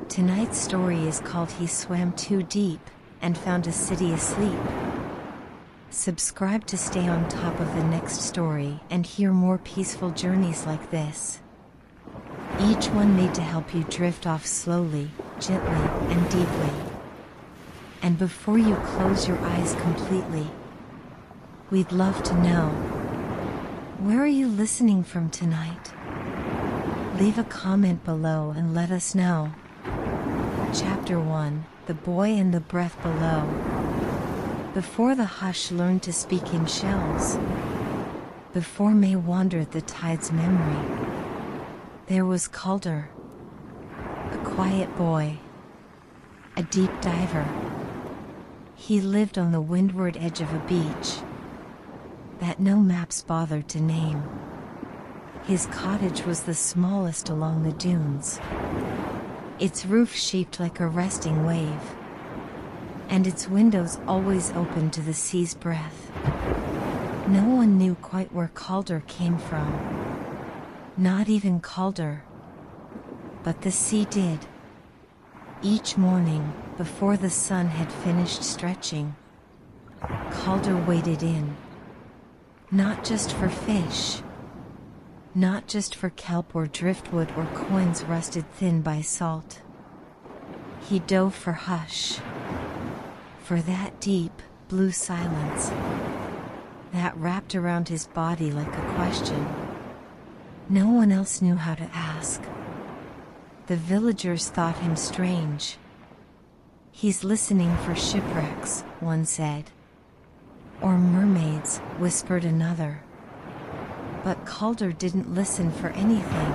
Tonight's story is called He Swam Too Deep and Found a City Asleep. Subscribe to stay on top of the next story and hear more peaceful journeys like this. Each one made to help you drift off slowly, gently, and deeply. And before you close your eyes completely, we'd love to know, where are you listening from tonight? Leave a comment below and let us know. Chapter 1, The Boy and the Breath Below. Before the hush learned to speak in shells, before May wandered the tide's memory, there was Calder, a quiet boy, a deep diver. He lived on the windward edge of a beach that no maps bothered to name. His cottage was the smallest along the dunes, its roof shaped like a resting wave, and its windows always open to the sea's breath. No one knew quite where Calder came from, not even Calder, but the sea did. Each morning, before the sun had finished stretching, Calder waded in, not just for fish, not just for kelp or driftwood or coins rusted thin by salt. He dove for hush, for that deep, blue silence that wrapped around his body like a question no one else knew how to ask. The villagers thought him strange. "He's listening for shipwrecks," one said. "Or mermaids," whispered another. But Calder didn't listen for anything.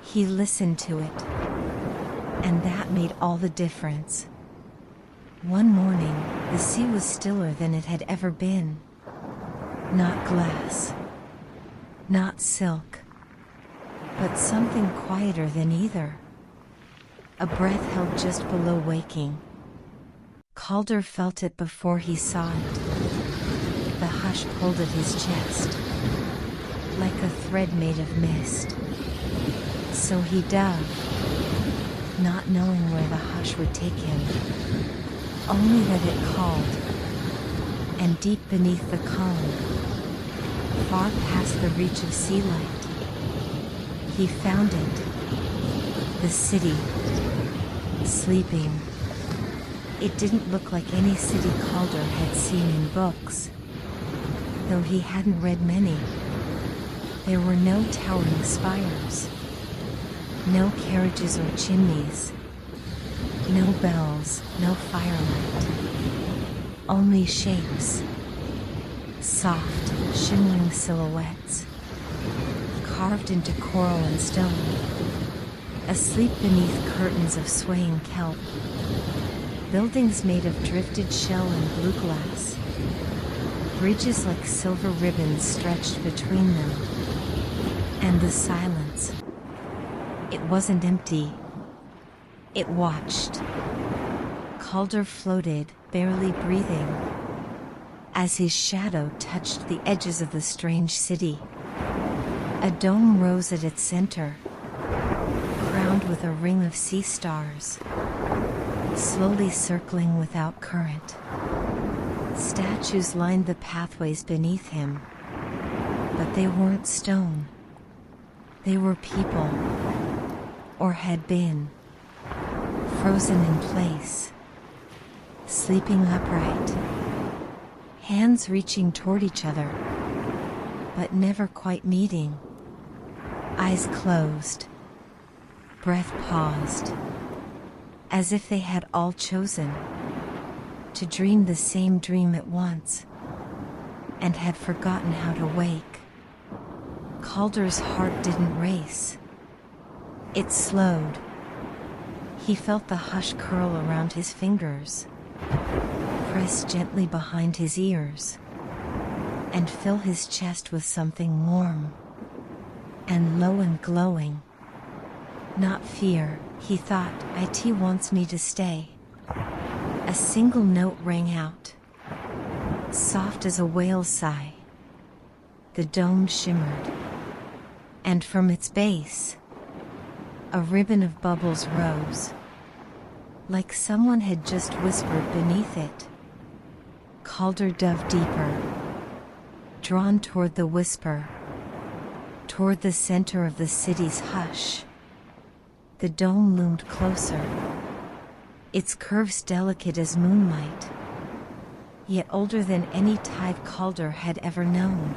He listened to it. And that made all the difference. One morning, the sea was stiller than it had ever been. Not glass, not silk, but something quieter than either. A breath held just below waking. Calder felt it before he saw it. The hush pulled at his chest, like a thread made of mist. So he dove, not knowing where the hush would take him, only that it called. And deep beneath the calm, far past the reach of sea light, he found it. The city, sleeping. It didn't look like any city Calder had seen in books, though he hadn't read many. There were no towering spires, no carriages or chimneys, no bells, no firelight, only shapes, soft, shimmering silhouettes, carved into coral and stone, asleep beneath curtains of swaying kelp, buildings made of drifted shell and blue glass, bridges like silver ribbons stretched between them, and the silence. It wasn't empty. It watched. Calder floated, barely breathing, as his shadow touched the edges of the strange city. A dome rose at its center, crowned with a ring of sea stars, slowly circling without current. Statues lined the pathways beneath him, but they weren't stone. They were people, or had been, frozen in place, sleeping upright, hands reaching toward each other, but never quite meeting, eyes closed, breath paused, as if they had all chosen to dream the same dream at once, and had forgotten how to wake. Calder's heart didn't race. It slowed. He felt the hush curl around his fingers, press gently behind his ears, and fill his chest with something warm and low and glowing. Not fear, he thought. "It wants me to stay." A single note rang out, soft as a whale's sigh. The dome shimmered, and from its base, A ribbon of bubbles rose, like someone had just whispered beneath it. Calder dove deeper, drawn toward the whisper, toward the center of the city's hush. The dome loomed closer, its curves delicate as moonlight, yet older than any tide Calder had ever known.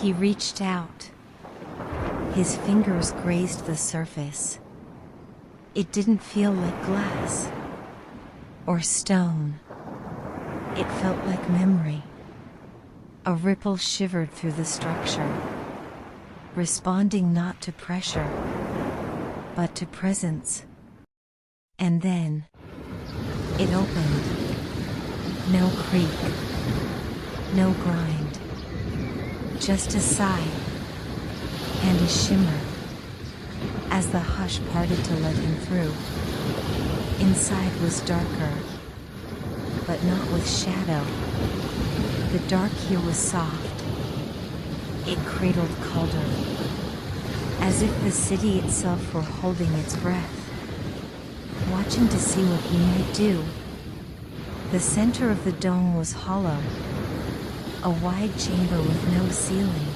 He reached out. His fingers grazed the surface. It didn't feel like glass or stone. It felt like memory. A ripple shivered through the structure, responding not to pressure, but to presence. And then it opened. No creak, no grind, just a sigh and a shimmer as the hush parted to let him through. Inside was darker, but not with shadow. The dark here was soft. It cradled Calder, as if the city itself were holding its breath, watching to see what he might do. The center of the dome was hollow, a wide chamber with no ceiling.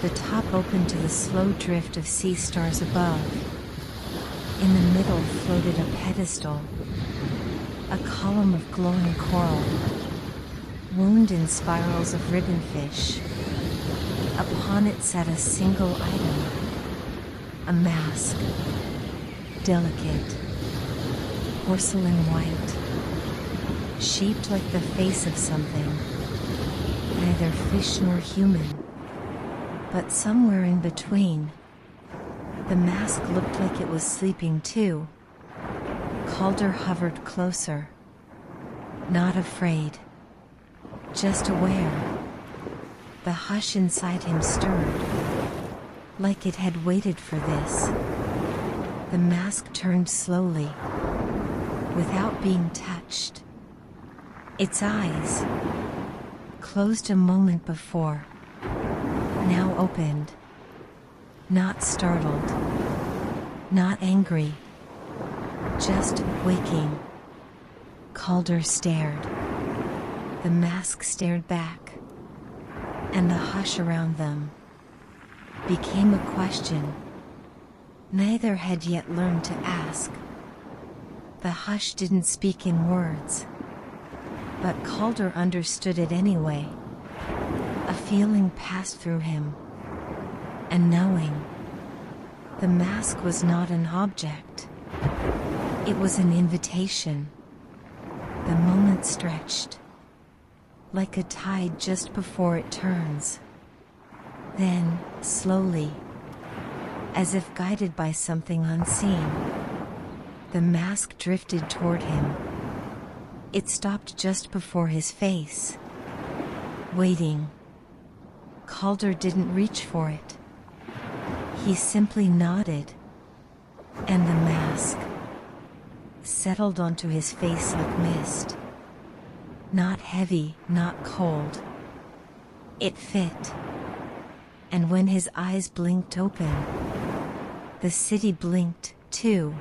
The top opened to the slow drift of sea stars above. In the middle floated a pedestal, a column of glowing coral, wound in spirals of ribbonfish. Upon it sat a single item, a mask, delicate, porcelain white, shaped like the face of something, neither fish nor human, but somewhere in between. The mask looked like it was sleeping too. Calder hovered closer, not afraid, just aware. The hush inside him stirred, like it had waited for this. The mask turned slowly, without being touched. Its eyes, closed a moment before, now opened. Not startled, not angry, just waking. Calder stared. The mask stared back, and the hush around them became a question neither had yet learned to ask. The hush didn't speak in words, but Calder understood it anyway. A feeling passed through him, and knowing. The mask was not an object. It was an invitation. The moment stretched, like a tide just before it turns. Then, slowly, as if guided by something unseen, the mask drifted toward him. It stopped just before his face, waiting. Calder didn't reach for it. He simply nodded, and the mask settled onto his face like mist. Not heavy, not cold. It fit. And when his eyes blinked open, the city blinked, too.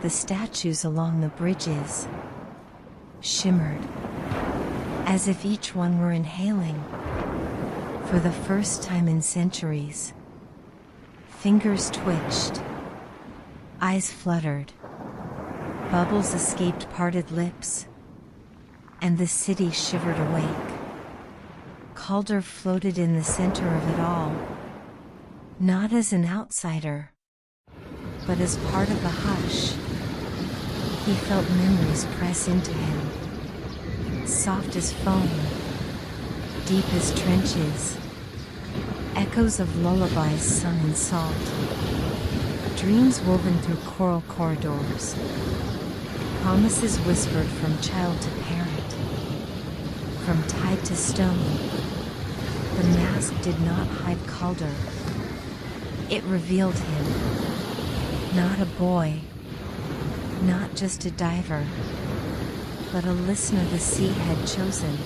The statues along the bridges shimmered, as if each one were inhaling. For the first time in centuries, fingers twitched, eyes fluttered, bubbles escaped parted lips, and the city shivered awake. Calder floated in the center of it all, not as an outsider, but as part of the hush. He felt memories press into him, soft as foam, deep as trenches, echoes of lullabies sung in salt, dreams woven through coral corridors, promises whispered from child to parent, from tide to stone. The mask did not hide Calder. It revealed him, not a boy, not just a diver, but a listener the sea had chosen.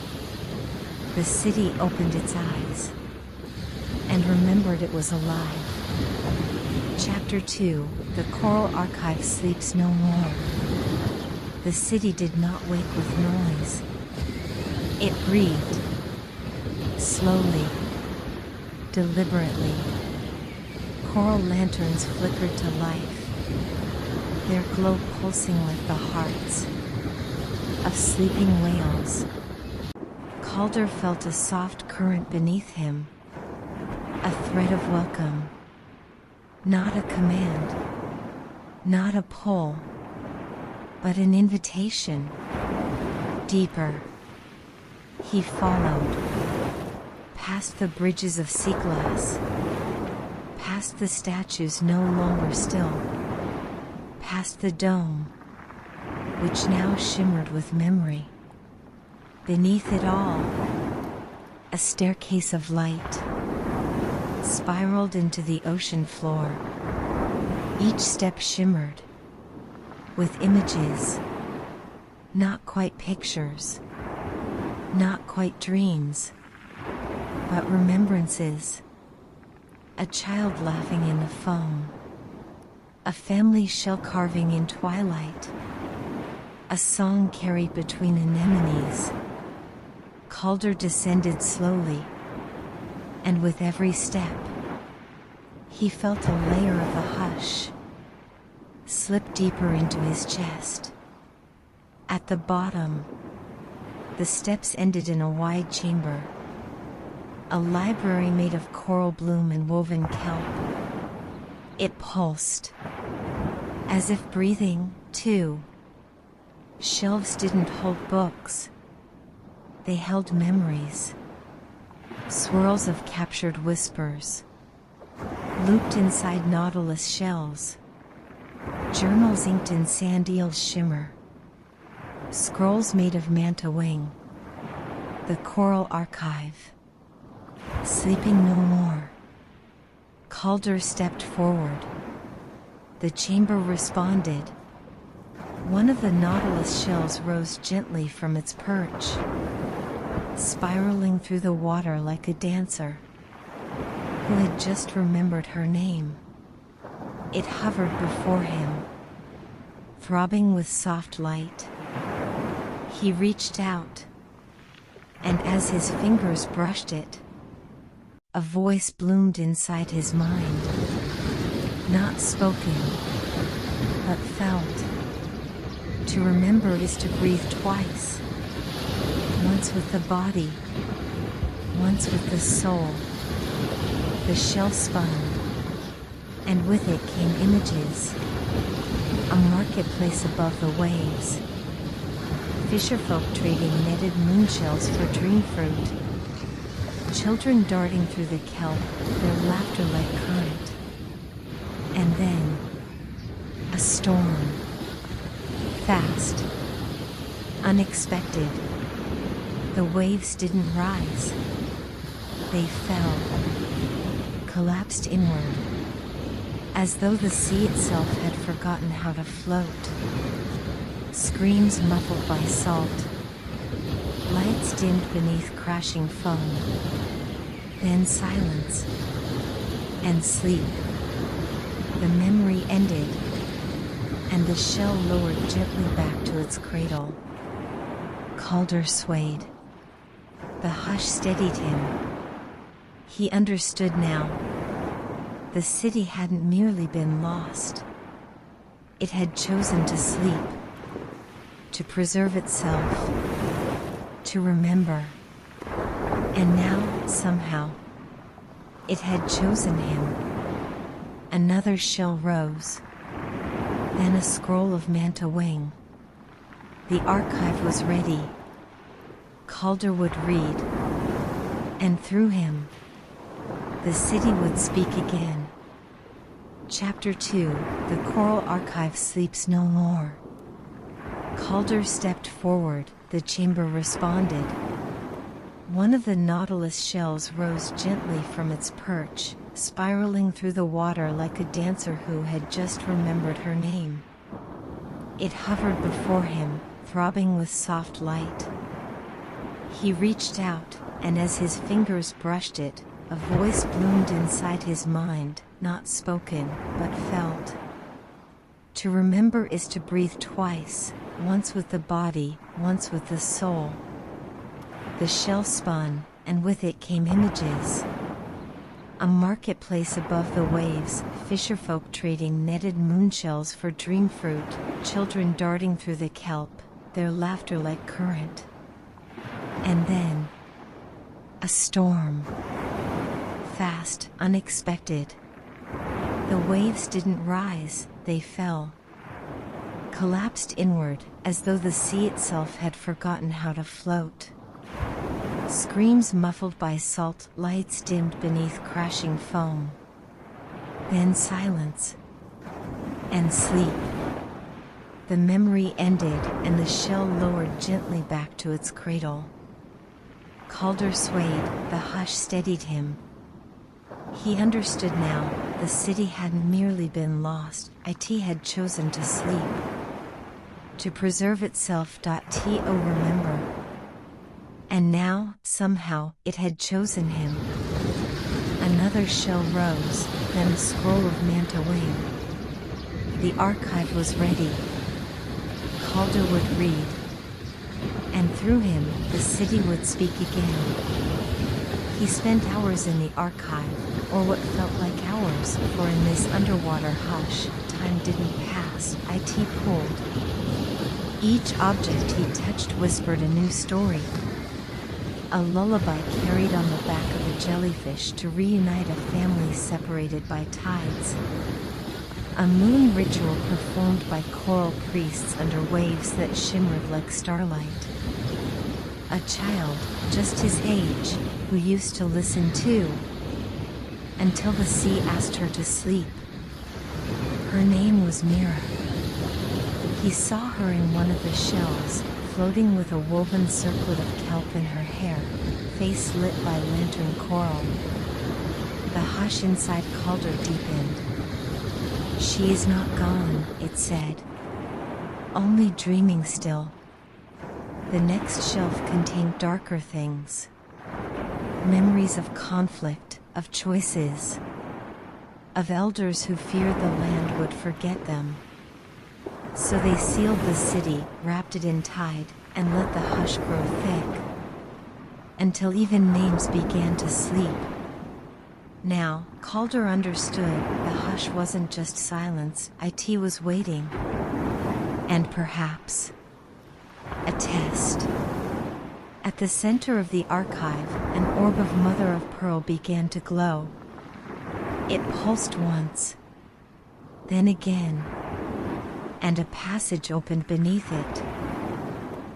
The city opened its eyes and remembered it was alive. Chapter 2: The Coral Archive sleeps no more. The city did not wake with noise. It breathed. Slowly. Deliberately. Coral lanterns flickered to life, their glow pulsing like the hearts of sleeping whales. Calder felt a soft current beneath him, a thread of welcome. Not a command, not a pull, but an invitation. Deeper. He followed, past the bridges of sea glass, past the statues no longer still, past the dome, which now shimmered with memory. Beneath it all, a staircase of light spiraled into the ocean floor. Each step shimmered with images, not quite pictures, not quite dreams, but remembrances. A child laughing in the foam, a family shell carving in twilight, a song carried between anemones. Calder descended slowly, and with every step, he felt a layer of the hush slip deeper into his chest. At the bottom, the steps ended in a wide chamber, a library made of coral bloom and woven kelp. It pulsed, as if breathing, too. Shelves didn't hold books. They held memories. Swirls of captured whispers, looped inside nautilus shells. Journals inked in sand eels shimmer. Scrolls made of manta wing. The Coral Archive. Sleeping no more. Calder stepped forward. The chamber responded. One of the nautilus shells rose gently from its perch, spiraling through the water like a dancer who had just remembered her name. It hovered before him, throbbing with soft light. He reached out, and as his fingers brushed it, a voice bloomed inside his mind. Not spoken, but felt. To remember is to breathe twice. Once with the body, once with the soul. The shell spun, and with it came images. A marketplace above the waves. Fisherfolk trading netted moonshells for dream fruit. Children darting through the kelp, their laughter like current. And then, a storm. Fast. Unexpected. The waves didn't rise. They fell. Collapsed inward. As though the sea itself had forgotten how to float. Screams muffled by salt. Lights dimmed beneath crashing foam. Then silence. And sleep. The memory ended, and the shell lowered gently back to its cradle. Calder swayed. The hush steadied him. He understood now. The city hadn't merely been lost. It had chosen to sleep, to preserve itself, to remember. And now, somehow, it had chosen him. Another shell rose, then a scroll of manta wing. The archive was ready. Calder would read, and through him, the city would speak again. Chapter 2: The Coral Archive sleeps no more. Calder stepped forward, the chamber responded. One of the nautilus shells rose gently from its perch, spiraling through the water like a dancer who had just remembered her name. It hovered before him, throbbing with soft light. He reached out, and as his fingers brushed it, a voice bloomed inside his mind, not spoken, but felt. To remember is to breathe twice, once with the body, once with the soul. The shell spun, and with it came images. A marketplace above the waves, fisherfolk trading netted moonshells for dream fruit, children darting through the kelp, their laughter like current. And then, a storm. Fast, unexpected. The waves didn't rise, they fell. Collapsed inward, as though the sea itself had forgotten how to float. Screams muffled by salt, lights dimmed beneath crashing foam. Then silence. And sleep. The memory ended, and the shell lowered gently back to its cradle. Calder swayed, the hush steadied him. He understood now, the city hadn't merely been lost, it had chosen to sleep. To preserve itself. To remember. And now, somehow, it had chosen him. Another shell rose, then a scroll of manta wing. The archive was ready. Calder would read. And through him, the city would speak again. He spent hours in the archive, or what felt like hours, for in this underwater hush, time didn't pass, it pulled. Each object he touched whispered a new story. A lullaby carried on the back of a jellyfish to reunite a family separated by tides. A moon ritual performed by coral priests under waves that shimmered like starlight. A child, just his age, who used to listen too, until the sea asked her to sleep. Her name was Mira. He saw her in one of the shells, floating with a woven circlet of kelp in her hair, face lit by lantern coral. The hush inside Calder deepened. She is not gone, it said. Only dreaming still. The next shelf contained darker things. Memories of conflict, of choices. Of elders who feared the land would forget them. So they sealed the city, wrapped it in tide, and let the hush grow thick. Until even names began to sleep. Now, Calder understood, the hush wasn't just silence, it was waiting. And perhaps a test. At the center of the archive, an orb of mother of pearl began to glow. It pulsed once. Then again. And a passage opened beneath it.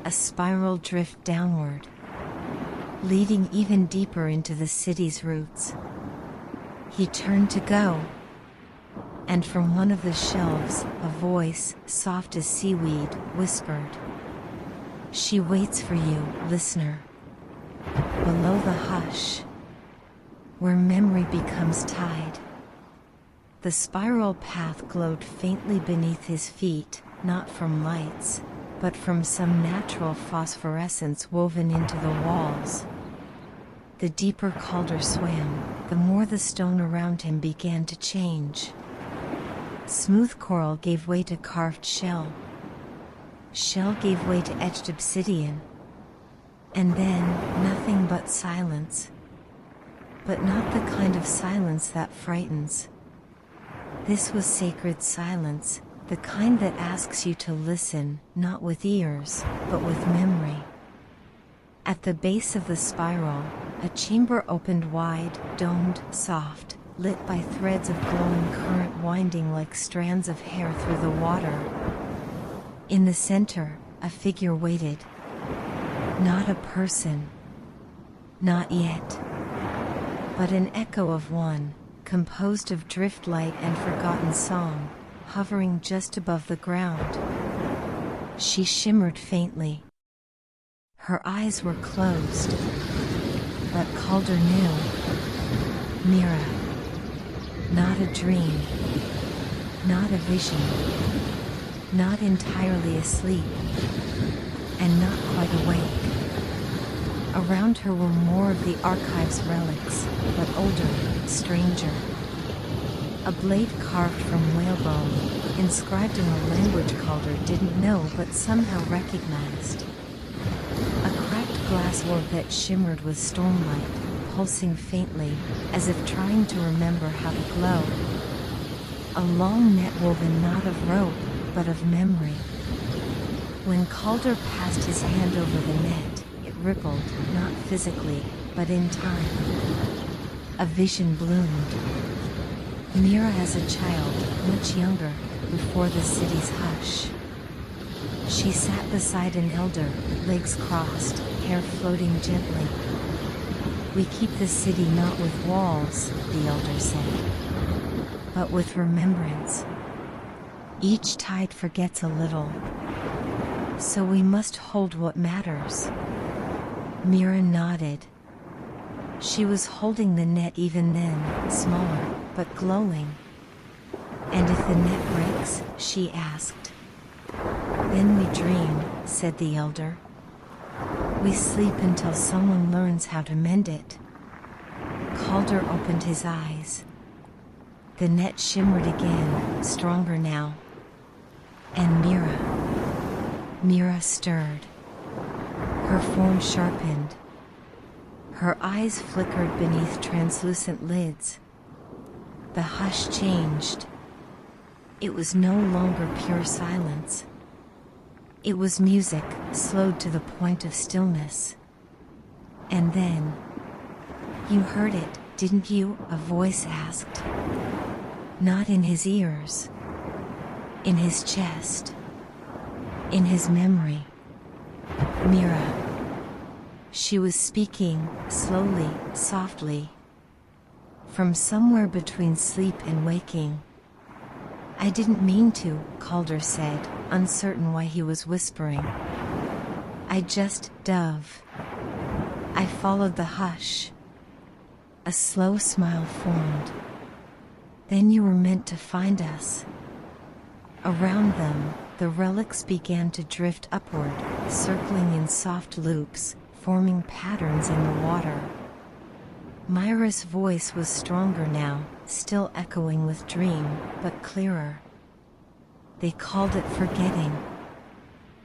A spiral drift downward, leading even deeper into the city's roots. He turned to go. And from one of the shelves, a voice, soft as seaweed, whispered, "She waits for you, listener. Below the hush, where memory becomes tide." The spiral path glowed faintly beneath his feet, not from lights, but from some natural phosphorescence woven into the walls. The deeper Calder swam, the more the stone around him began to change. Smooth coral gave way to carved shell. Shell gave way to etched obsidian. And then, nothing but silence. But not the kind of silence that frightens. This was sacred silence, the kind that asks you to listen, not with ears, but with memory. At the base of the spiral, a chamber opened wide, domed, soft, lit by threads of glowing current winding like strands of hair through the water. In the center, a figure waited. Not a person. Not yet. But an echo of one, composed of driftlight and forgotten song, hovering just above the ground. She shimmered faintly. Her eyes were closed. But Calder knew. Mira. Not a dream. Not a vision. Not entirely asleep. And not quite awake. Around her were more of the archive's relics, but older, stranger. A blade carved from whalebone, inscribed in a language Calder didn't know but somehow recognized. A cracked glass orb that shimmered with stormlight, pulsing faintly, as if trying to remember how to glow. A long net woven not of rope, but of memory. When Calder passed his hand over the net, it rippled, not physically, but in time. A vision bloomed. Mira as a child, much younger, before the city's hush. She sat beside an elder, legs crossed, hair floating gently. We keep the city not with walls, the elder said, but with remembrance. Each tide forgets a little, so we must hold what matters. Mira nodded. She was holding the net even then, smaller, but glowing. And if the net breaks, she asked. Then we dream, said the elder. We sleep until someone learns how to mend it. Calder opened his eyes. The net shimmered again, stronger now. And Mira stirred. Her form sharpened. Her eyes flickered beneath translucent lids. The hush changed. It was no longer pure silence. It was music, slowed to the point of stillness. And then, you heard it, didn't you? A voice asked. Not in his ears. In his chest. In his memory. Mira. She was speaking, slowly, softly. From somewhere between sleep and waking. I didn't mean to, Calder said, uncertain why he was whispering. I just dove. I followed the hush. A slow smile formed. Then you were meant to find us. Around them, the relics began to drift upward, circling in soft loops, forming patterns in the water. Myra's voice was stronger now, still echoing with dream, but clearer. They called it forgetting.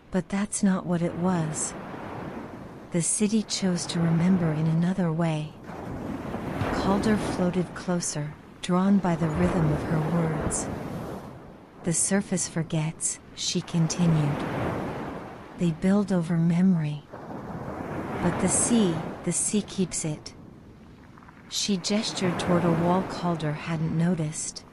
But that's not what it was. The city chose to remember in another way. Calder floated closer, drawn by the rhythm of her words. The surface forgets, she continued. They build over memory. But the sea keeps it. She gestured toward a wall Calder hadn't noticed.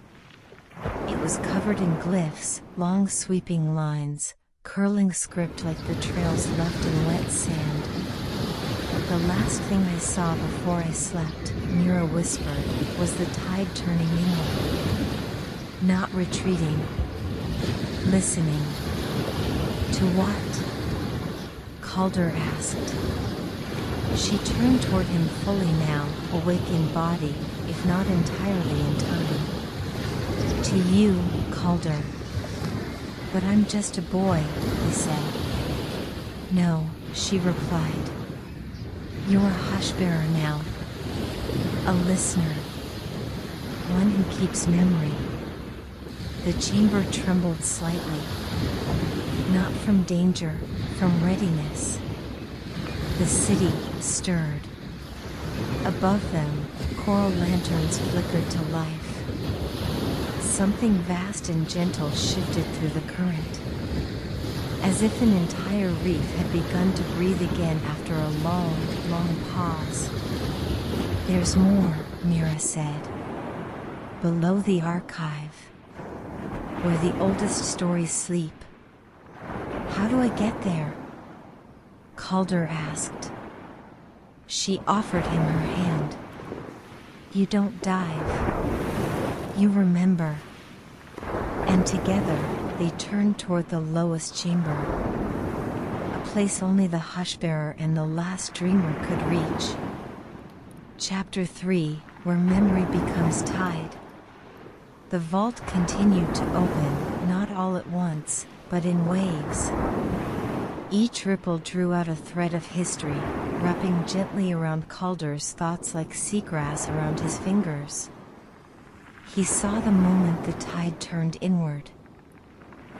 It was covered in glyphs, long sweeping lines, curling script like the trails left in wet sand. The last thing I saw before I slept, Mira whispered, was the tide turning inward. Not retreating. Listening. To what? Calder asked. She turned toward him fully now, awake in body, if not entirely in time. To you, Calder. But I'm just a boy, he said. No, she replied. You're a hush-bearer now. A listener. One who keeps memory. The chamber trembled slightly. Not from danger, from readiness. The city stirred. Above them, coral lanterns flickered to life. Something vast and gentle shifted through the current. As if an entire reef had begun to breathe again after a long, long pause. There's more, Mira said. Below the archive. Where the oldest stories sleep. How do I get there? Calder asked. She offered him her hand. You don't dive. You remember. And together, they turned toward the lowest chamber. A place only the hush-bearer and the last dreamer could reach. Chapter 3, where memory becomes tide. The vault continued to open, not all at once, but in waves. Each ripple drew out a thread of history, wrapping gently around Calder's thoughts like seagrass around his fingers. He saw the moment the tide turned inward.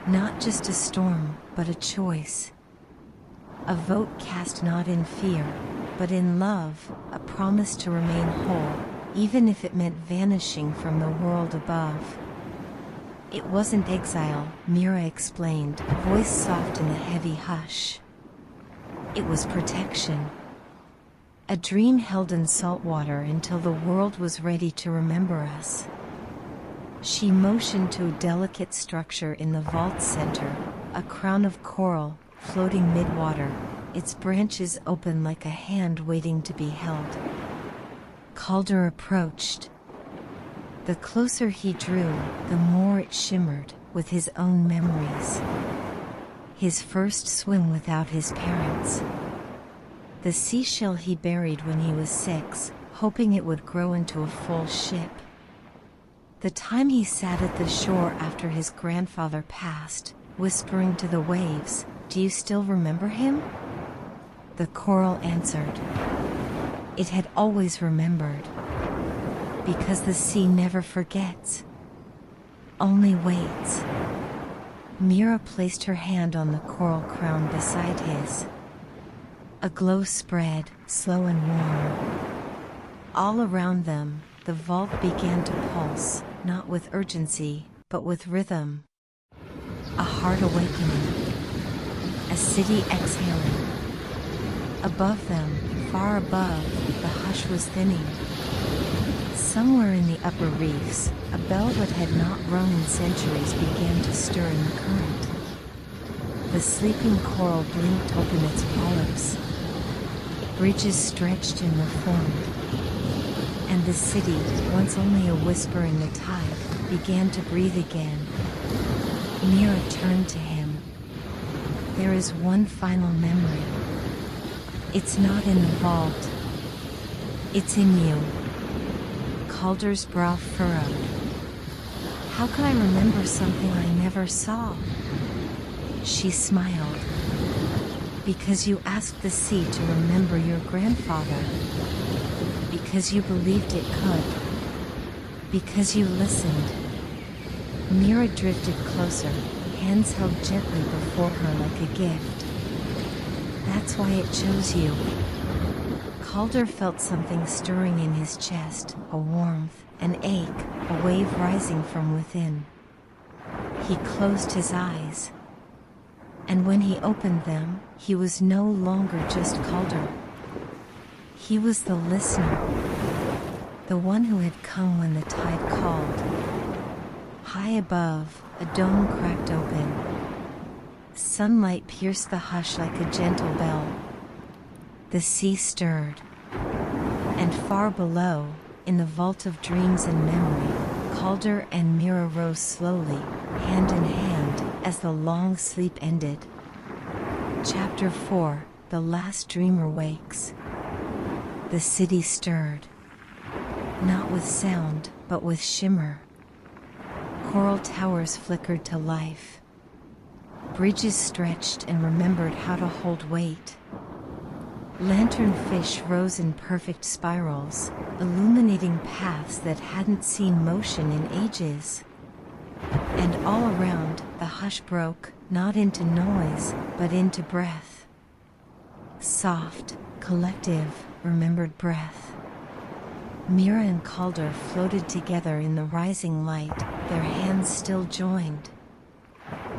Not just a storm, but a choice. A vote cast not in fear, but in love, a promise to remain whole, even if it meant vanishing from the world above. It wasn't exile, Mira explained, voice soft in the heavy hush. It was protection. A dream held in salt water until the world was ready to remember us. She motioned to a delicate structure in the vault's center, a crown of coral, floating mid-water, its branches open like a hand waiting to be held. Calder approached. The closer he drew, the more it shimmered with his own memories. His first swim without his parents. The seashell he buried when he was 6, hoping it would grow into a full ship. The time he sat at the shore after his grandfather passed, whispering to the waves, "Do you still remember him?" The coral answered. It had always remembered. Because the sea never forgets, only waits. Mira placed her hand on the coral crown beside his. A glow spread, slow and warm. All around them, the vault began to pulse, not with urgency, but with rhythm. A heart awakening. A city exhaling. Above them, far above, the hush was thinning. Somewhere in the upper reefs, a bell that had not rung in centuries began to stir in the current. The sleeping coral blinked open its polyps. Bridges stretched and reformed. And the city, once only a whisper in the tide, began to breathe again. Mira turned to him. There is one final memory. It's not in the vault. It's in you. Calder's brow furrowed. How could I remember something I never saw? She smiled. Because you asked the sea to remember your grandfather. Because you believed it could. Because you listened. Mira drifted closer, hands held gently before her like a gift. That's why it chose you. Calder felt something stirring in his chest, a warmth, an ache, a wave rising from within. He closed his eyes. And when he opened them, he was no longer just Calder. He was the listener. The one who had come when the tide called. High above, a dome cracked open. Sunlight pierced the hush like a gentle bell. The sea stirred. And far below, in the vault of dreams and memory, Calder and Mira rose slowly, hand in hand, as the long sleep ended. Chapter 4, The Last Dreamer Wakes. The city stirred. Not with sound, but with shimmer. Coral towers flickered to life. Bridges stretched and remembered how to hold weight. Lanternfish rose in perfect spirals, illuminating paths that hadn't seen motion in ages. And all around, the hush broke, not into noise, but into breath. Soft, collective, remembered breath. Mira and Calder floated together in the rising light, their hands still joined.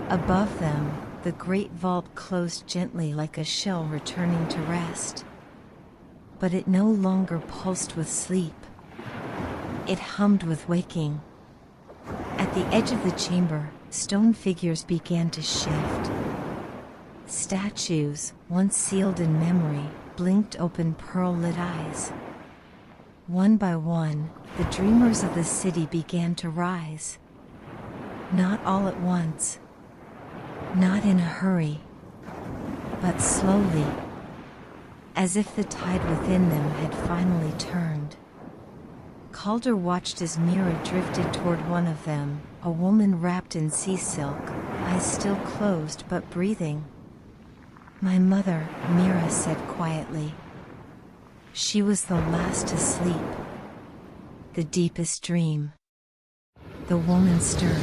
Above them, the great vault closed gently like a shell returning to rest. But it no longer pulsed with sleep. It hummed with waking. At the edge of the chamber, stone figures began to shift. Statues, once sealed in memory, blinked open pearl-lit eyes. One by one, the dreamers of the city began to rise. Not all at once. Not in a hurry, but slowly, as if the tide within them had finally turned. Calder watched as Mira drifted toward one of them, a woman wrapped in sea silk, eyes still closed but breathing. My mother, Mira said quietly. She was the last to sleep. The deepest dream. The woman stirred.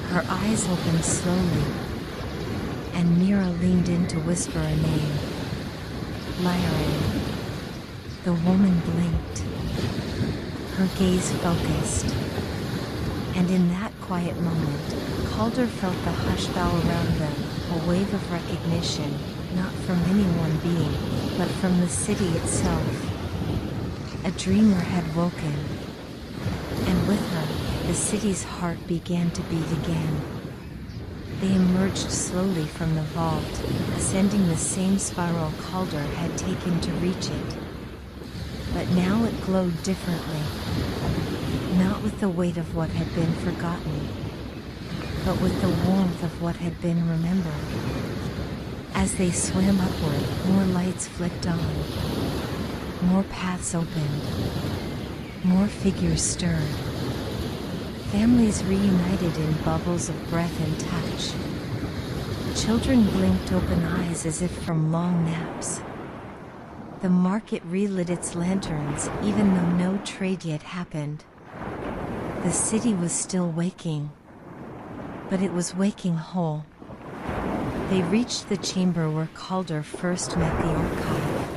Her eyes opened slowly, and Mira leaned in to whisper a name. Lyra. The woman blinked. Her gaze focused. And in that quiet moment, Calder felt the hush bow around them, a wave of recognition, not from any one being, but from the city itself. A dreamer had woken, and with her, the city's heart began to beat again. They emerged slowly from the vault, ascending the same spiral Calder had taken to reach it. But now it glowed differently. Not with the weight of what had been forgotten, but with the warmth of what had been remembered. As they swam upward, more lights flicked on. More paths opened. More figures stirred. Families reunited in bubbles of breath and touch. Children blinked open eyes as if from long naps. The market relit its lanterns, even though no trade yet happened. The city was still waking, but it was waking whole. They reached the chamber where Calder first met the archive.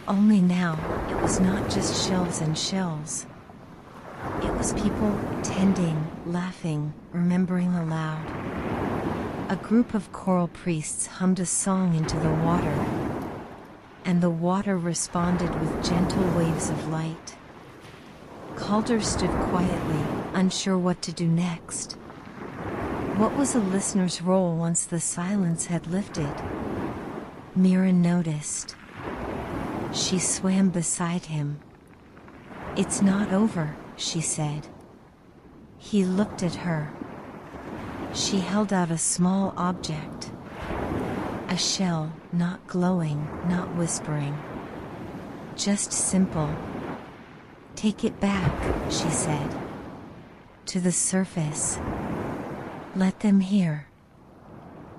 Only now, it was not just shelves and shells. It was people, tending, laughing, remembering aloud. A group of choral priests hummed a song into the water, and the water responded with gentle waves of light. Calder stood quietly, unsure what to do next. What was a listener's role once the silence had lifted? Mira noticed. She swam beside him. "It's not over," she said. He looked at her. She held out a small object. A shell, not glowing, not whispering. Just simple. "Take it back," she said. "To the surface. Let them hear."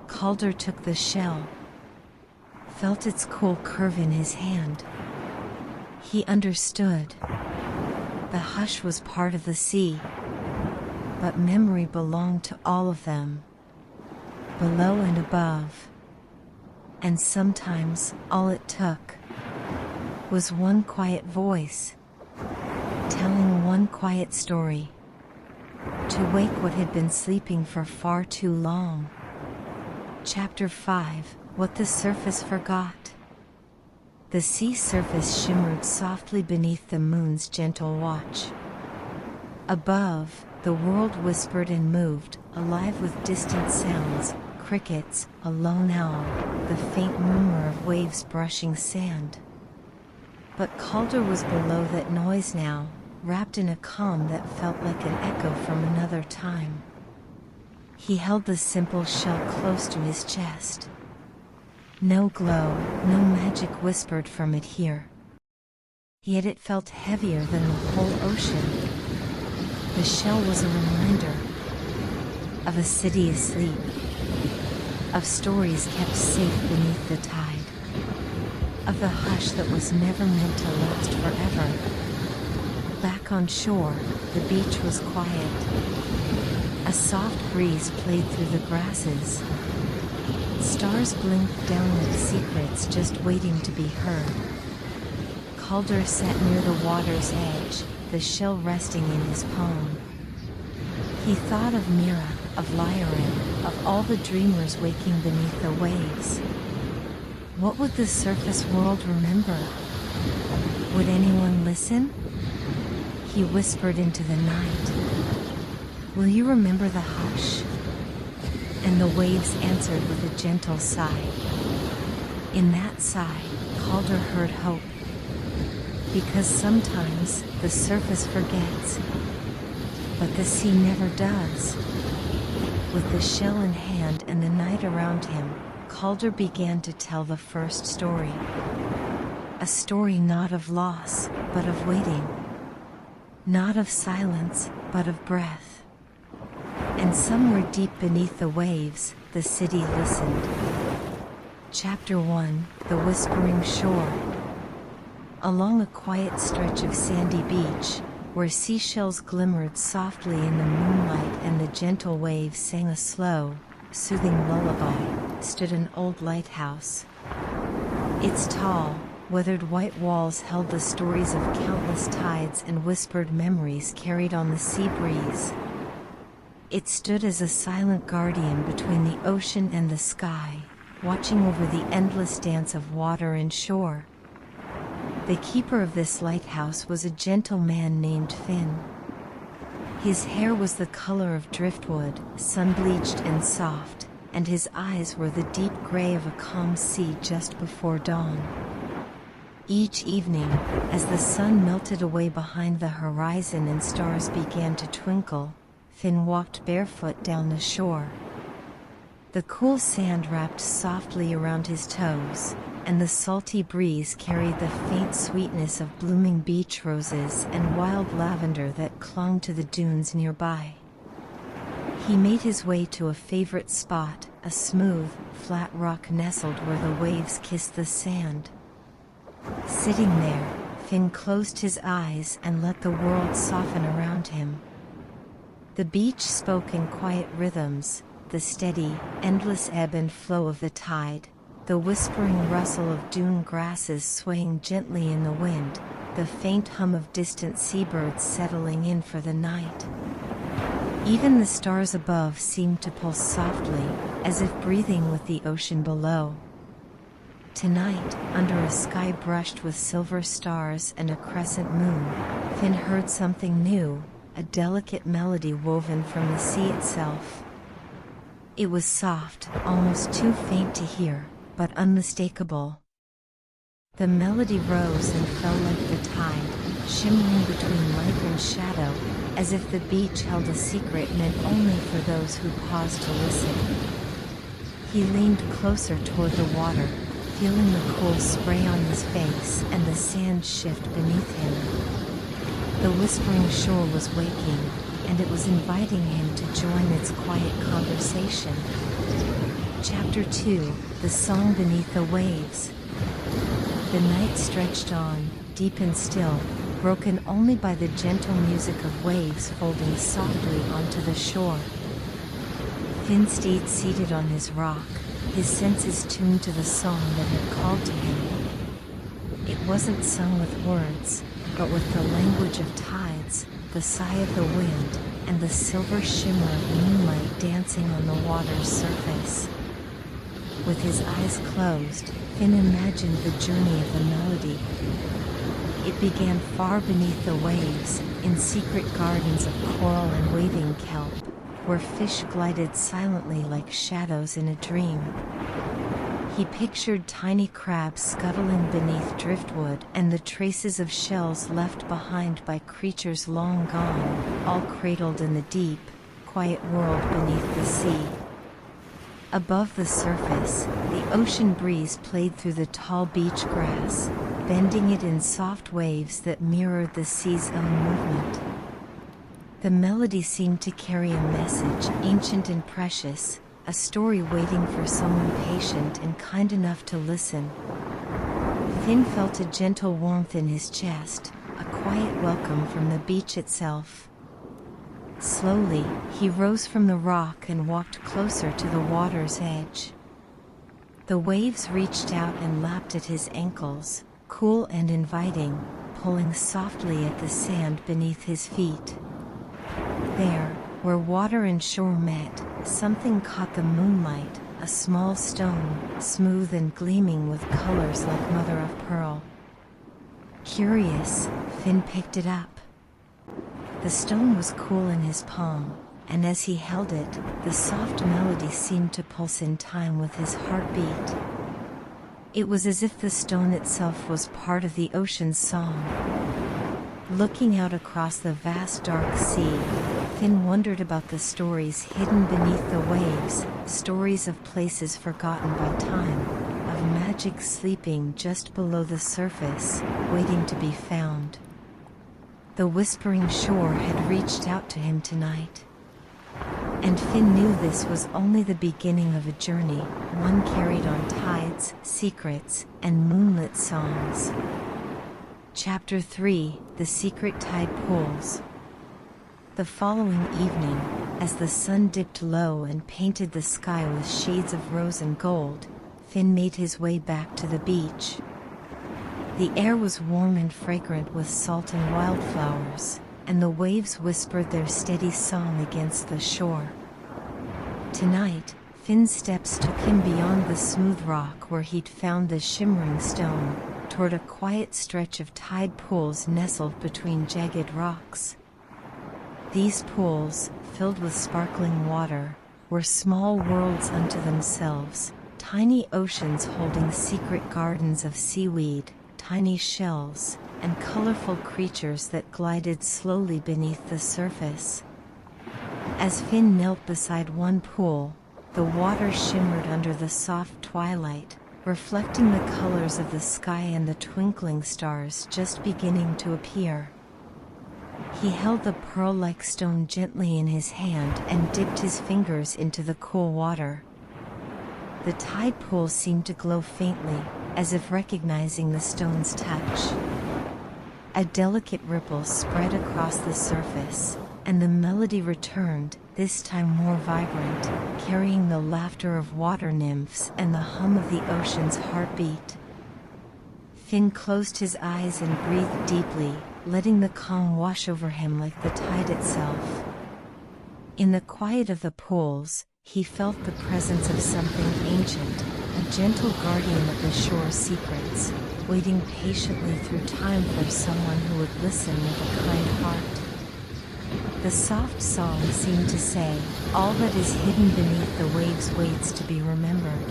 Calder took the shell, felt its cool curve in his hand. He understood. The hush was part of the sea, but memory belonged to all of them, below and above. And sometimes, all it took was one quiet voice, telling one quiet story, to wake what had been sleeping for far too long. Chapter 5: What the Surface Forgot. The sea surface shimmered softly beneath the moon's gentle watch. Above, the world whispered and moved, alive with distant sounds, crickets, a lone owl, the faint murmur of waves brushing sand. But Calder was below that noise now, wrapped in a calm that felt like an echo from another time. He held the simple shell close to his chest. No glow, no magic whispered from it here. Yet it felt heavier than the whole ocean. The shell was a reminder of a city asleep, of stories kept safe beneath the tide, of the hush that was never meant to last forever. Back on shore, the beach was quiet. A soft breeze played through the grasses. Stars blinked down like secrets just waiting to be heard. Calder sat near the water's edge, the shell resting in his palm. He thought of Mira, of Lyra, of all the dreamers waking beneath the waves. What would the surface world remember? Would anyone listen? He whispered into the night. "Will you remember the hush?" And the waves answered with a gentle sigh. In that sigh, Calder heard hope. Because sometimes the surface forgets, but the sea never does. With the shell in hand and the night around him, Calder began to tell the first story. A story not of loss, but of waiting. Not of silence, but of breath. And somewhere deep beneath the waves, the city listened. Chapter 1: The Whispering Shore. Along a quiet stretch of sandy beach, where seashells glimmered softly in the moonlight and the gentle waves sang a slow, soothing lullaby, stood an old lighthouse. Its tall, weathered white walls held the stories of countless tides and whispered memories carried on the sea breeze. It stood as a silent guardian between the ocean and the sky, watching over the endless dance of water and shore. The keeper of this lighthouse was a gentle man named Finn. His hair was the color of driftwood, sun-bleached and soft, and his eyes were the deep gray of a calm sea just before dawn. Each evening, as the sun melted away behind the horizon and stars began to twinkle, Finn walked barefoot down the shore. The cool sand wrapped softly around his toes, and the salty breeze carried the faint sweetness of blooming beach roses and wild lavender that clung to the dunes nearby. He made his way to a favorite spot, a smooth, flat rock nestled where the waves kissed the sand. Sitting there, Finn closed his eyes and let the world soften around him. The beach spoke in quiet rhythms, the steady, endless ebb and flow of the tide, the whispering rustle of dune grasses swaying gently in the wind, the faint hum of distant seabirds settling in for the night. Even the stars above seemed to pulse softly, as if breathing with the ocean below. Tonight, under a sky brushed with silver stars and a crescent moon, Finn heard something new, a delicate melody woven from the sea itself. It was soft, almost too faint to hear, but unmistakable. The melody rose and fell like the tide, shimmering between light and shadow, as if the beach held a secret meant only for those who paused to listen. He leaned closer toward the water, feeling the cool spray on his face and the sand shift beneath him. The whispering shore was waking, and it was inviting him to join its quiet conversation. Chapter 2: The Song Beneath the Waves. The night stretched on, deep and still, broken only by the gentle music of waves folding softly onto the shore. Finn stayed seated on his rock, his senses tuned to the song that had called to him. It wasn't sung with words, but with the language of tides, the sigh of the wind, and the silver shimmer of moonlight dancing on the water's surface. With his eyes closed, Finn imagined the journey of the melody. It began far beneath the waves, in secret gardens of coral and waving kelp, where fish glided silently like shadows in a dream. He pictured tiny crabs scuttling beneath driftwood and the traces of shells left behind by creatures long gone, all cradled in the deep, quiet world beneath the sea. Above the surface, the ocean breeze played through the tall beach grass, bending it in soft waves that mirrored the sea's own movement. The melody seemed to carry a message, ancient and precious, a story waiting for someone patient and kind enough to listen. Finn felt a gentle warmth in his chest, a quiet welcome from the beach itself. Slowly, he rose from the rock and walked closer to the water's edge. The waves reached out and lapped at his ankles, cool and inviting, pulling softly at the sand beneath his feet. There, where water and shore met, something caught the moonlight, a small stone, smooth and gleaming with colors like mother of pearl. Curious, Finn picked it up. The stone was cool in his palm, and as he held it, the soft melody seemed to pulse in time with his heartbeat. It was as if the stone itself was part of the ocean's song. Looking out across the vast dark sea, Finn wondered about the stories hidden beneath the waves, stories of places forgotten by time, of magic sleeping just below the surface, waiting to be found. The whispering shore had reached out to him tonight. And Finn knew this was only the beginning of a journey, one carried on tides, secrets, and moonlit songs. Chapter 3: The Secret Tide Pools. The following evening, as the sun dipped low and painted the sky with shades of rose and gold, Finn made his way back to the beach. The air was warm and fragrant with salt and wildflowers, and the waves whispered their steady song against the shore. Tonight, Finn's steps took him beyond the smooth rock where he'd found the shimmering stone, toward a quiet stretch of tide pools nestled between jagged rocks. These pools, filled with sparkling water, were small worlds unto themselves, tiny oceans holding secret gardens of seaweed, tiny shells, and colorful creatures that glided slowly beneath the surface. As Finn knelt beside one pool, the water shimmered under the soft twilight, reflecting the colors of the sky and the twinkling stars just beginning to appear. He held the pearl-like stone gently in his hand and dipped his fingers into the cool water. The tide pool seemed to glow faintly, as if recognizing the stone's touch. A delicate ripple spread across the surface, and the melody returned, this time more vibrant, carrying the laughter of water nymphs and the hum of the ocean's heartbeat. Finn closed his eyes and breathed deeply, letting the calm wash over him like the tide itself. In the quiet of the pools, he felt the presence of something ancient, a gentle guardian of the shore's secrets, waiting patiently through time for someone who would listen with a kind heart. The soft song seemed to say, "All that is hidden beneath the waves waits to be remembered."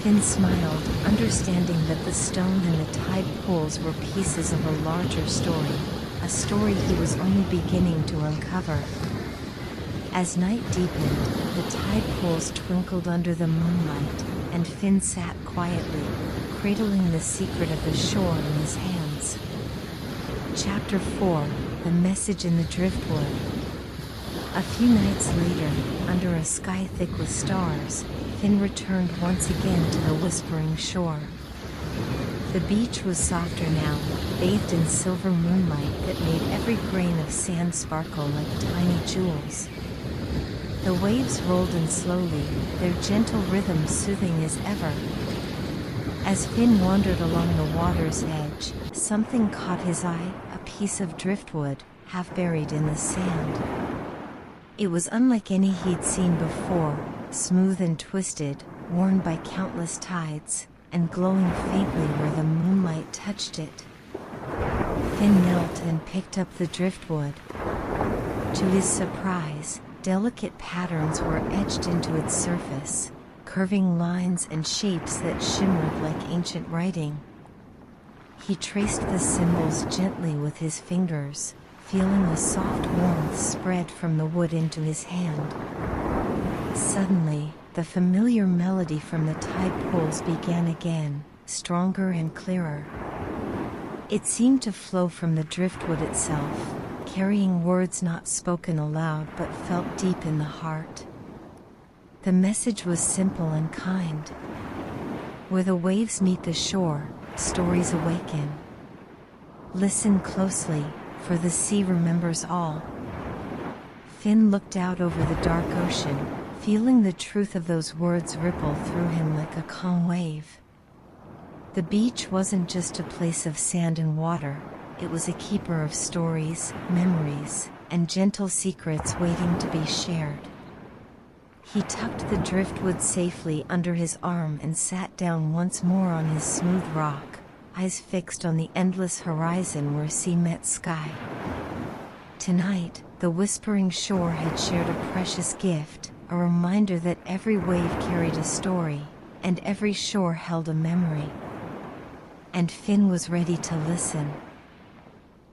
Finn smiled, understanding that the stone and the tide pools were pieces of a larger story, a story he was only beginning to uncover. As night deepened, the tide pools twinkled under the moonlight, and Finn sat quietly, cradling the secret of the shore in his hands. Chapter 4: The Message in the Driftwood. A few nights later, under a sky thick with stars, Finn returned once again to the whispering shore. The beach was softer now, bathed in silver moonlight that made every grain of sand sparkle like tiny jewels. The waves rolled in slowly, their gentle rhythm soothing as ever. As Finn wandered along the water's edge, something caught his eye, a piece of driftwood, half buried in the sand. It was unlike any he'd seen before, smooth and twisted, worn by countless tides, and glowing faintly where the moonlight touched it. Finn knelt and picked up the driftwood. To his surprise, delicate patterns were etched into its surface, curving lines and shapes that shimmered like ancient writing. He traced the symbols gently with his fingers, feeling the soft warmth spread from the wood into his hand. Suddenly, the familiar melody from the tide pools began again, stronger and clearer. It seemed to flow from the driftwood itself, carrying words not spoken aloud but felt deep in the heart. The message was simple and kind. Where the waves meet the shore, stories awaken. Listen closely, for the sea remembers all. Finn looked out over the dark ocean, feeling the truth of those words ripple through him like a calm wave. The beach wasn't just a place of sand and water, it was a keeper of stories, memories, and gentle secrets waiting to be shared. He tucked the driftwood safely under his arm and sat down once more on his smooth rock, eyes fixed on the endless horizon where sea met sky. Tonight, the whispering shore had shared a precious gift, a reminder that every wave carried a story, and every shore held a memory. And Finn was ready to listen.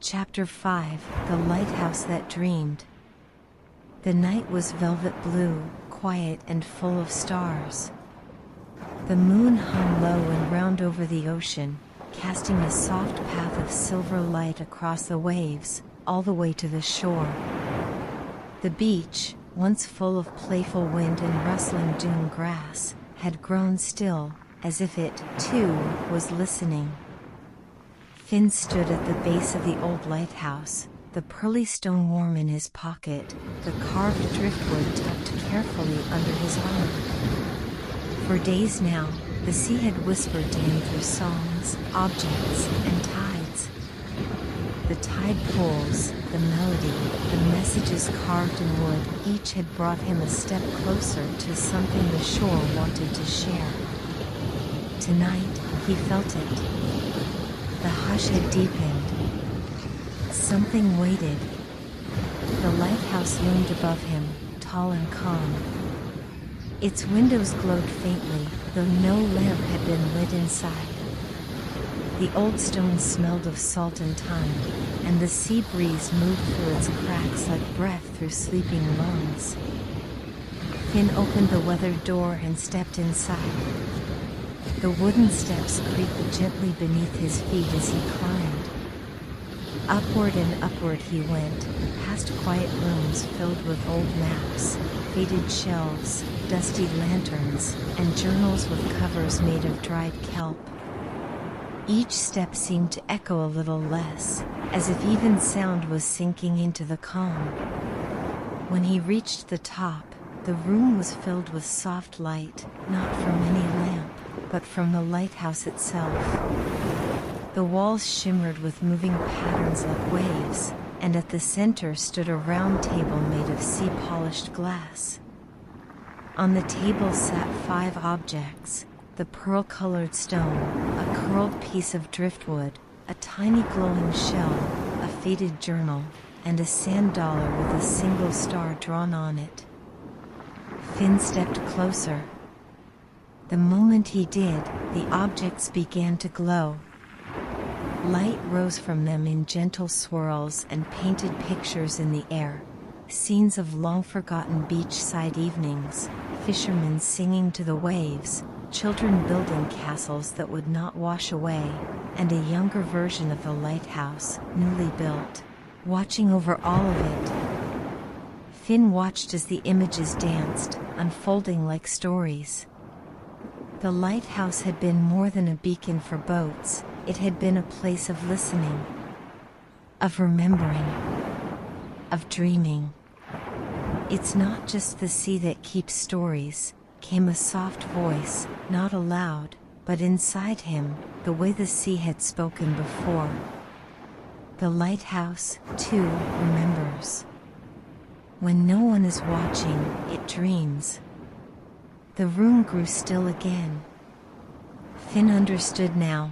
Chapter 5: The Lighthouse That Dreamed. The night was velvet blue, quiet and full of stars. The moon hung low and round over the ocean, casting a soft path of silver light across the waves, all the way to the shore. The beach, once full of playful wind and rustling dune grass, had grown still, as if it, too, was listening. Finn stood at the base of the old lighthouse, the pearly stone worm in his pocket, the carved driftwood tucked carefully under his arm. For days now, the sea had whispered to him through songs, objects, and tides. The tide pools, the melody, the messages carved in wood, each had brought him a step closer to something the shore wanted to share. Tonight, he felt it. The hush had deepened. Something waited. The lighthouse loomed above him, tall and calm. Its windows glowed faintly, though no lamp had been lit inside. The old stone smelled of salt and thyme, and the sea breeze moved through its cracks like breath through sleeping lungs. Finn opened the weathered door and stepped inside. The wooden steps creaked gently beneath his feet as he climbed. Upward and upward he went, past quiet rooms filled with old maps, faded shelves, dusty lanterns, and journals with covers made of dried kelp. Each step seemed to echo a little less, as if even sound was sinking into the calm. When he reached the top, the room was filled with soft light, not from any lamp, but from the lighthouse itself. The walls shimmered with moving patterns like waves, and at the center stood a round table made of sea-polished glass. On the table sat 5 objects: the pearl-colored stone, a curled piece of driftwood, a tiny glowing shell, a faded journal, and a sand dollar with a single star drawn on it. Finn stepped closer. The moment he did, the objects began to glow. Light rose from them in gentle swirls and painted pictures in the air. Scenes of long-forgotten beachside evenings, fishermen singing to the waves, children building castles that would not wash away, and a younger version of the lighthouse, newly built, watching over all of it. Finn watched as the images danced, unfolding like stories. The lighthouse had been more than a beacon for boats, it had been a place of listening, of remembering, of dreaming. "It's not just the sea that keeps stories," came a soft voice, not aloud, but inside him, the way the sea had spoken before. The lighthouse, too, remembers. When no one is watching, it dreams. The room grew still again. Finn understood now.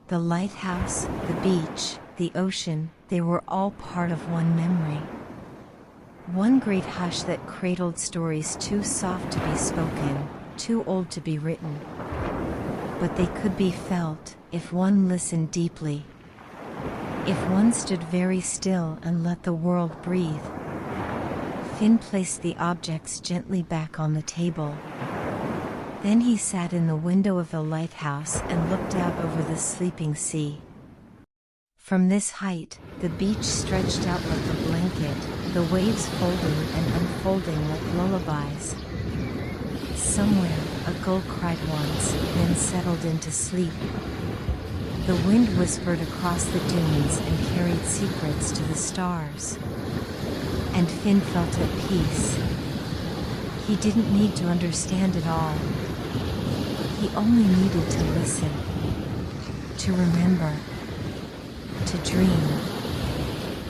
The lighthouse, the beach, the ocean, they were all part of one memory. One great hush that cradled stories too soft to be spoken, too old to be written. But they could be felt, if one listened deeply. If one stood very still and let the world breathe. Finn placed the objects gently back on the table. Then he sat in the window of the lighthouse and looked out over the sleeping sea. From this height, the beach stretched out like a blanket, the waves folding and unfolding like lullabies. Somewhere, a gull cried once, then settled into sleep. The wind whispered across the dunes and carried secrets to the stars. And Finn felt at peace. He didn't need to understand it all. He only needed to listen, to remember, to dream.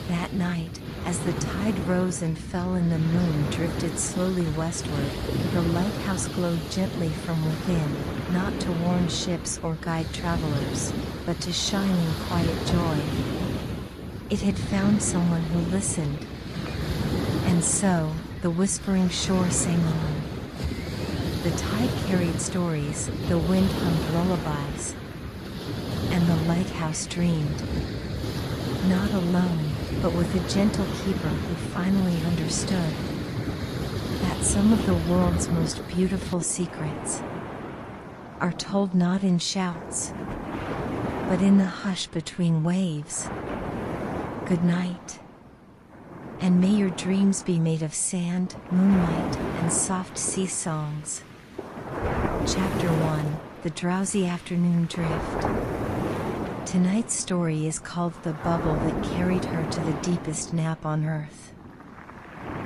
That night, as the tide rose and fell and the moon drifted slowly westward, the lighthouse glowed gently from within, not to warn ships or guide travelers, but to shine in quiet joy. It had found someone who listened. And so, the whispering shore sang on. The tide carried stories, the wind hummed lullabies, and the lighthouse dreamed. Not alone, but with a gentle keeper who finally understood that some of the world's most beautiful secrets are told not in shouts, but in the hush between waves. Good night, And may your dreams be made of sand, moonlight, and soft sea songs. Chapter 1: The Drowsy Afternoon Drift. Tonight's story is called The Bubble That Carried Her to the Deepest Nap on Earth.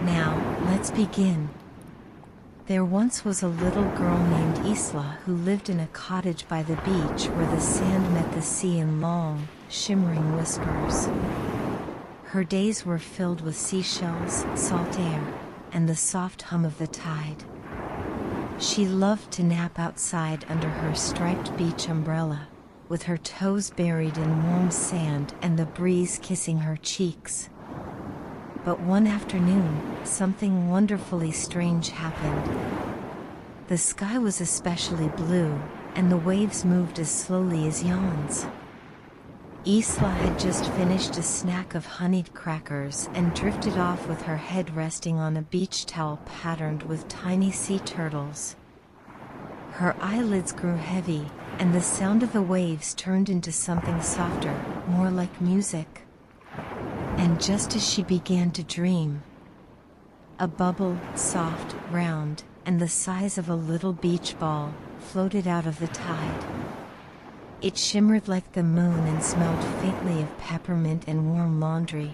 Now, let's begin. There once was a little girl named Isla who lived in a cottage by the beach where the sand met the sea in long, shimmering whispers. Her days were filled with seashells, salt air, and the soft hum of the tide. She loved to nap outside under her striped beach umbrella, with her toes buried in warm sand and the breeze kissing her cheeks. But one afternoon, something wonderfully strange happened. The sky was especially blue, and the waves moved as slowly as yawns. Isla had just finished a snack of honeyed crackers and drifted off with her head resting on a beach towel patterned with tiny sea turtles. Her eyelids grew heavy, and the sound of the waves turned into something softer, more like music. And just as she began to dream, a bubble, soft, round, and the size of a little beach ball, floated out of the tide. It shimmered like the moon and smelled faintly of peppermint and warm laundry.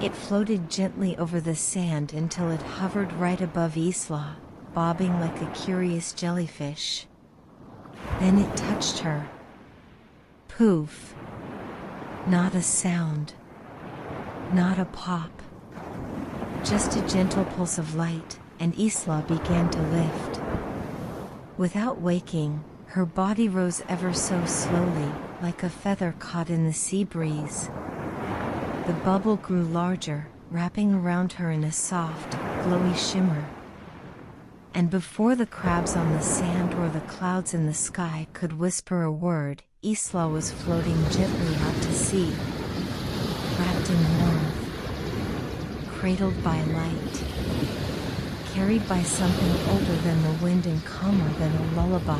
It floated gently over the sand until it hovered right above Isla, bobbing like a curious jellyfish. Then it touched her. Poof! Not a sound. Not a pop. Just a gentle pulse of light, and Isla began to lift. Without waking, her body rose ever so slowly, like a feather caught in the sea breeze. The bubble grew larger, wrapping around her in a soft, glowy shimmer. And before the crabs on the sand or the clouds in the sky could whisper a word, Isla was floating gently out to sea, wrapped in warmth, cradled by light, carried by something older than the wind and calmer than a lullaby.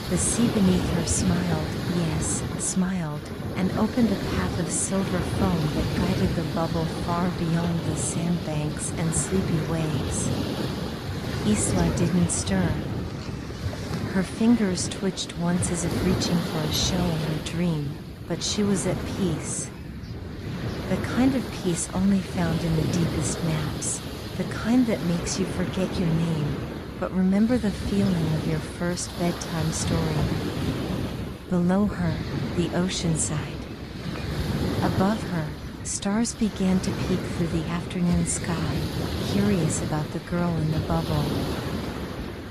The sea beneath her smiled, yes, smiled, and opened a path of silver foam that guided the bubble far beyond the sandbanks and sleepy waves. Isla didn't stir. Her fingers twitched once as if reaching for a shell in her dream, but she was at peace. The kind of peace only found in the deepest naps, the kind that makes you forget your name, but remember the feeling of your first bedtime story. Below her, the ocean sighed. Above her, stars began to peek through the afternoon sky, curious about the girl in the bubble.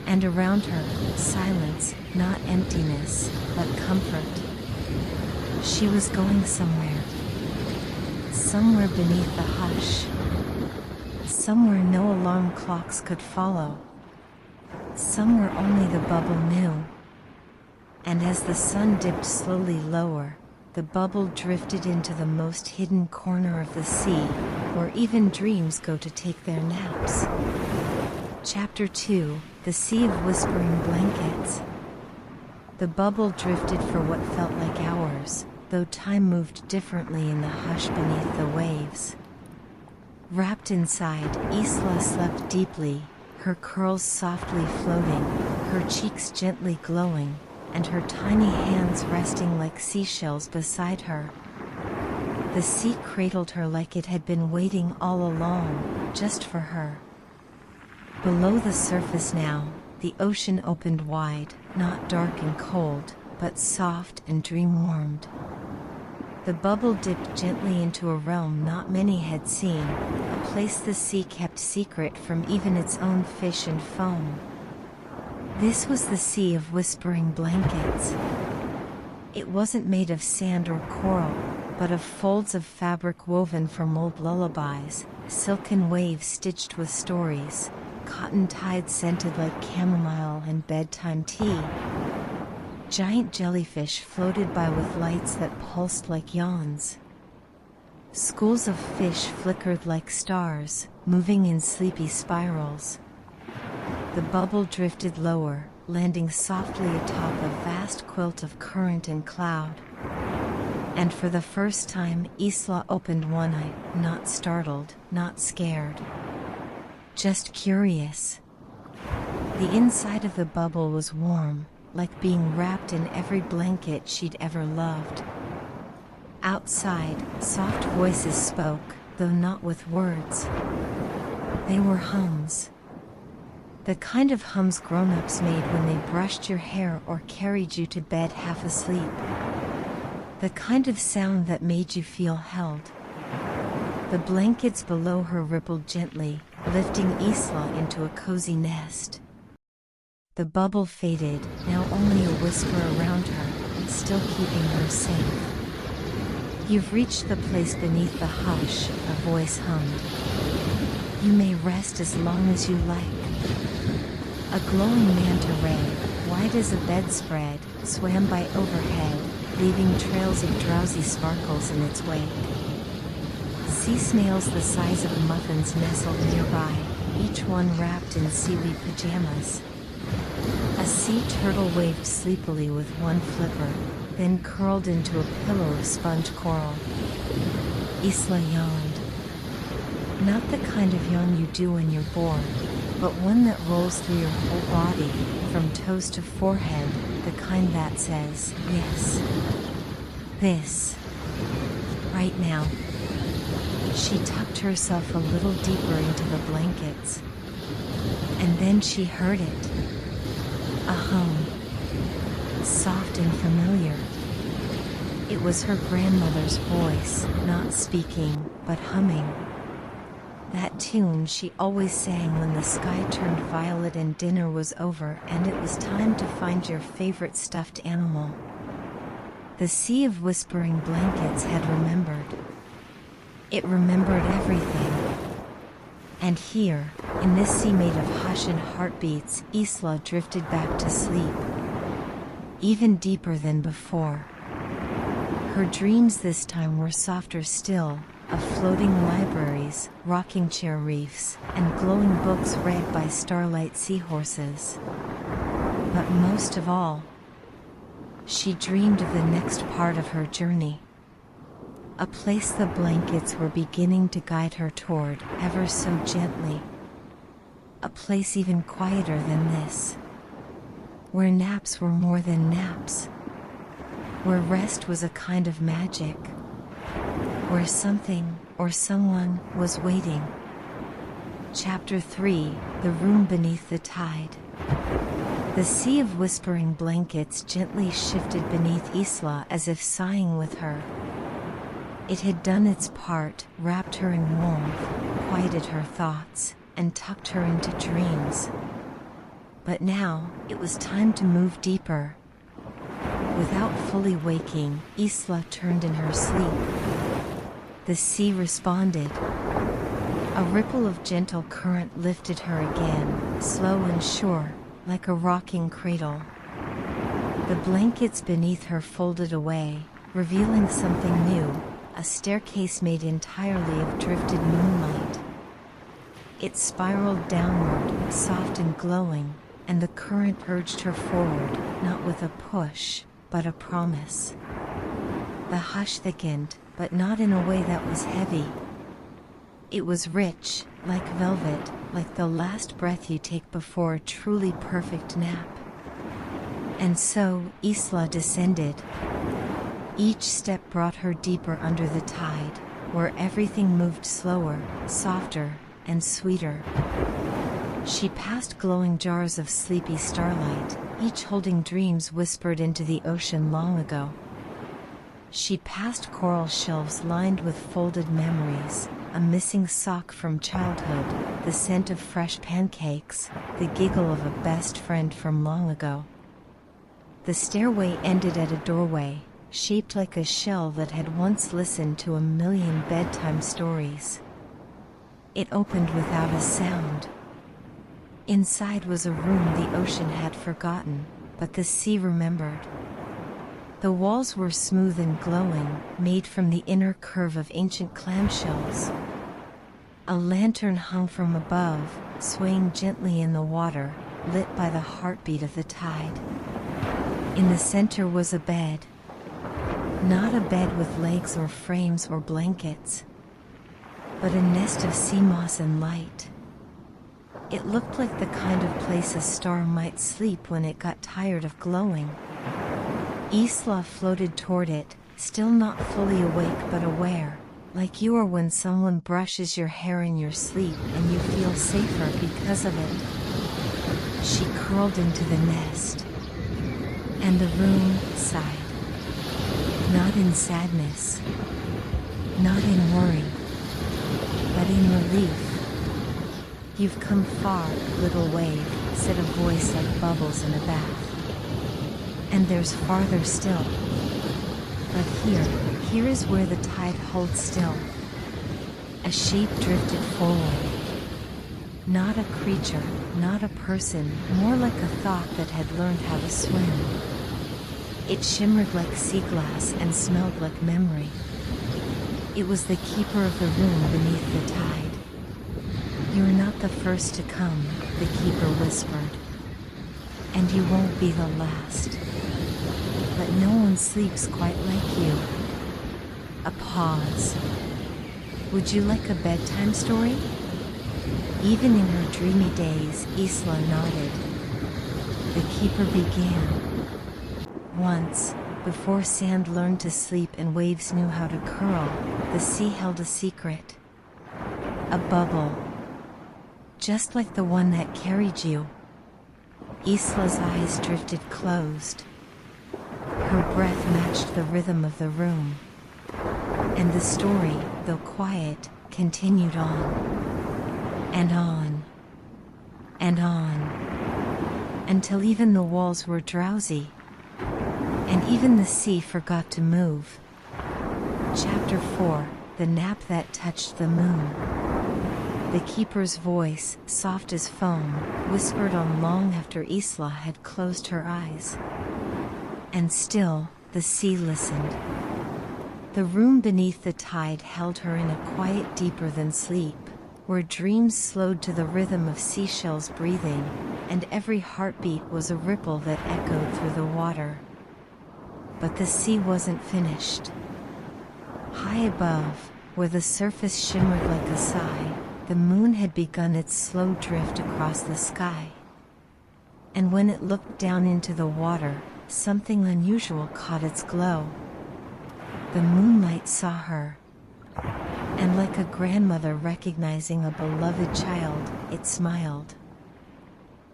And around her, silence, not emptiness, but comfort. She was going somewhere. Somewhere beneath the hush. Somewhere no alarm clocks could follow. Somewhere only the bubble knew. And as the sun dipped slowly lower, the bubble drifted into the most hidden corner of the sea, where even dreams go to take their naps. Chapter 2: The Sea of Whispering Blankets. The bubble drifted for what felt like hours, though time moved differently in the hush beneath the waves. Wrapped inside, Isla slept deeply, her curls softly floating, her cheeks gently glowing, and her tiny hands resting like seashells beside her. The sea cradled her like it had been waiting all along, just for her. Below the surface now, the ocean opened wide, not dark and cold, but soft and dream-warmed. The bubble dipped gently into a realm not many had seen, a place the sea kept secret from even its own fish and foam. This was the Sea of Whispering Blankets. It wasn't made of sand or coral, but of folds of fabric woven from old lullabies, silken waves stitched with stories, cotton tides scented like chamomile and bedtime tea. Giant jellyfish floated by with lights that pulsed like yawns. Schools of fish flickered like stars, moving in sleepy spirals. The bubble drifted lower, landing softly atop a vast quilt of current and cloud. And for the first time, Isla opened one eye, not startled, not scared. Just curious. The inside of the bubble was warm, like being wrapped in every blanket she'd ever loved. Outside, soft voices spoke, though not with words. They were hums. The kind of hums grown-ups made when they brushed your hair or carried you to bed half asleep. The kind of sound that made you feel held. The blankets below her rippled gently, lifting Isla into a cozy nest. The bubble faded, now only a whisper around her, still keeping her safe. You've reached the place beneath the hush, a voice hummed. You may rest as long as you like. A glowing manta ray, wide as a bedspread, swam by overhead, leaving trails of drowsy sparkles in its wake. Sea snails the size of muffins nestled nearby, each one wrapped in seaweed pajamas. A sea turtle waved sleepily with one flipper, then curled into a pillow of sponge coral. Isla yawned. Not the kind of yawn you do when you're bored, but one that rolls through your whole body, from toes to forehead, the kind that says, yes. This. Right now. She tucked herself a little deeper into the blankets. And then she heard it. A hum. Soft and familiar. It was her grandmother's voice, not speaking, but humming. That tune she always sang when the sky turned violet and dinner was over and it was time to find your favorite stuffed animal. The sea of whispering blankets had remembered. It remembered everything. And here, in this sea made of hush and heartbeats, Isla drifted back to sleep. Even deeper than before. Her dreams this time were softer still, of floating libraries, rocking chair reefs, and glowing books read by starlight seahorses. But most of all, she dreamed of the next part of her journey. A place the blankets were beginning to guide her toward, ever so gently. A place even quieter than this. Where naps were more than naps. Where rest was a kind of magic. Where something, or someone, was waiting. Chapter 3, The Room Beneath the Tide. The sea of whispering blankets gently shifted beneath Isla as if sighing with her. It had done its part, wrapped her in warmth, quieted her thoughts, and tucked her into dreams. But now, it was time to move deeper. Without fully waking, Isla turned in her sleep. The sea responded. A ripple of gentle current lifted her again, slow and sure, like a rocking cradle. The blankets beneath her folded away, revealing something new, a staircase made entirely of drifted moonlight. It spiraled downward, soft and glowing, and the current urged her forward, not with a push, but a promise. The hush thickened, but not in a way that was heavy. It was rich, like velvet, like the last breath you take before a truly perfect nap. And so, Isla descended. Each step brought her deeper under the tide, where everything moved slower, softer, and sweeter. She passed glowing jars of sleepy starlight, each holding dreams whispered into the ocean long ago. She passed coral shelves lined with folded memories, a missing sock from childhood, the scent of fresh pancakes, the giggle of a best friend from long ago. The stairway ended at a doorway, shaped like a shell that had once listened to a million bedtime stories. It opened without a sound. Inside was a room the ocean had forgotten, but the sea remembered. The walls were smooth and glowing, made from the inner curve of ancient clamshells. A lantern hung from above, swaying gently in the water, lit by the heartbeat of the tide. In the center was a bed. Not a bed with legs or frames or blankets, but a nest of sea moss and light. It looked like the kind of place a star might sleep when it got tired of glowing. Isla floated toward it, still not fully awake but aware, like you are when someone brushes your hair in your sleep and you feel safer because of it. She curled into the nest, and the room sighed. Not in sadness, not in worry, but in relief. "You've come far, little wave," said a voice like bubbles in a bath. "And there's farther still. But here is where the tide holds still." A shape drifted forward. Not a creature, not a person, more like a thought that had learned how to swim. It shimmered like sea glass and smelled like memory. It was the keeper of the room beneath the tide. "You're not the first to come," the keeper whispered. "And you won't be the last. But no one sleeps quite like you." A pause. "Would you like a bedtime story?" Even in her dreamy days, Isla nodded. The keeper began. "Once, before sand learned to sleep and waves knew how to curl, the sea held a secret. A bubble. Just like the one that carried you." Isla's eyes drifted closed. Her breath matched the rhythm of the room. And the story, though quiet, continued on. And on. And on. Until even the walls were drowsy. And even the sea forgot to move. Chapter 4, The Nap That Touched the Moon. The keeper's voice, soft as foam, whispered on long after Isla had closed her eyes. And still, the sea listened. The room beneath the tide held her in a quiet deeper than sleep, where dreams slowed to the rhythm of seashells breathing, and every heartbeat was a ripple that echoed through the water. But the sea wasn't finished. High above, where the surface shimmered like a sigh, the moon had begun its slow drift across the sky. And when it looked down into the water, something unusual caught its glow. The moonlight saw her. And like a grandmother recognizing a beloved child, it smiled.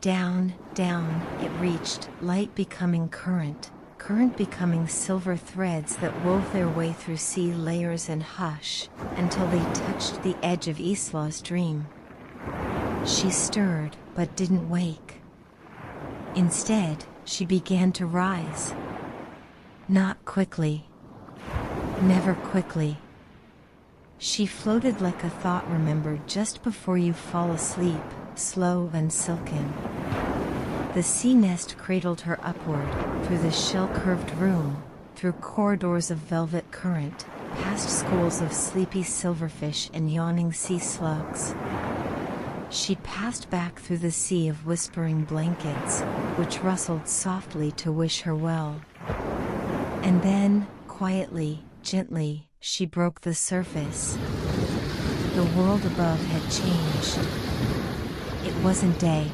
Down, down, it reached, light becoming current, current becoming silver threads that wove their way through sea layers and hush, until they touched the edge of Isla's dream. She stirred, but didn't wake. Instead, she began to rise. Not quickly. Never quickly. She floated like a thought remembered just before you fall asleep, slow and silken. The sea nest cradled her upward, through the shell-curved room, through corridors of velvet current, past schools of sleepy silverfish and yawning sea slugs. She passed back through the sea of whispering blankets, which rustled softly to wish her well. And then, quietly, gently, she broke the surface. The world above had changed. It wasn't day.